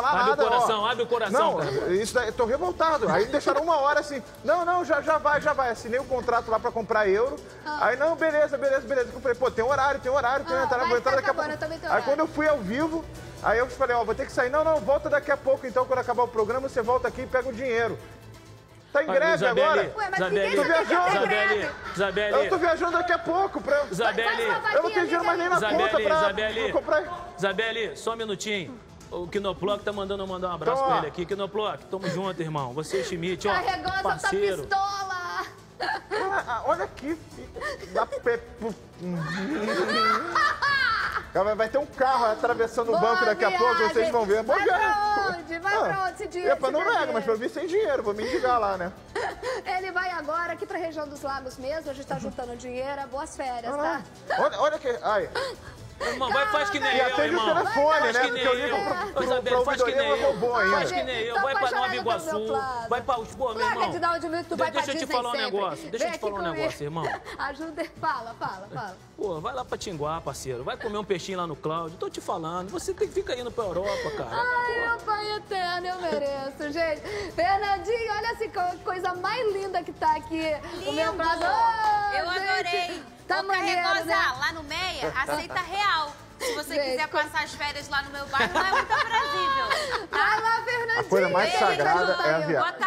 nada. Abre o coração, abre o coração. Não, isso daí, eu tô revoltado. Aí me deixaram 1 hora assim, não, já vai. Assinei o contrato lá pra comprar euro. Aí, não, beleza. Eu falei, pô, tem horário, tem entrada, vou entrar daqui a pouco. Aí quando eu fui ao vivo, aí eu falei, vou ter que sair. Não, volta daqui a pouco, então, quando acabar o programa, você volta aqui e pega o dinheiro. Tá em greve Isabelle, agora? Ué, mas Isabelle, tô viajando. Isabelle. Eu tô viajando daqui a pouco. Isabelle. Eu não tenho dinheiro mais nem na conta pra comprar. Isabelle, só um minutinho. O Quinoploc tá mandando eu mandar um abraço pra ele aqui. Quinoploc, tamo junto, irmão. Você e o Schmidt, ó, Carregosa parceiro. tá pistola. Cara, olha aqui. Vai ter um carro atravessando o banco daqui a pouco, vocês vão ver. Vai pra onde esse dinheiro? Epa, não nega, mas pra vir sem dinheiro, vou me indicar lá, né? Ele vai agora aqui pra região dos lagos mesmo, a gente tá juntando dinheiro, boas férias, tá? Olha que... Ai. Irmão, faz que nem E eu, atende irmão. o telefone, Faz né? que nem Porque eu ligo eu. Isabel, faz que nem eu. ainda. Faz que nem eu. Vai pra Nova Iguaçu. Vai pra... Pô, meu irmão. Larga de dar onde tu vai pra Deixa eu te Disney falar um sempre. negócio. Deixa eu Vem te falar um aqui comigo. negócio, irmão. Ajuda. Fala. Pô, vai lá pra Tinguá, parceiro. Vai comer um peixinho lá no Cláudio. Tô te falando. Você tem que ficar indo pra Europa, cara. Ai, meu pai eterno, eu mereço, gente. Fernandinho, olha essa coisa mais linda que tá aqui. O meu prazo. Eu adorei. Tá maneiro, Carregosa, né? lá no Meia, aceita real. Se você Gente, quiser passar as férias lá no meu bairro, não é muito aprazível. Tá? Vai lá, Fernandinho. A coisa mais sagrada é a viagem. Boa tarde.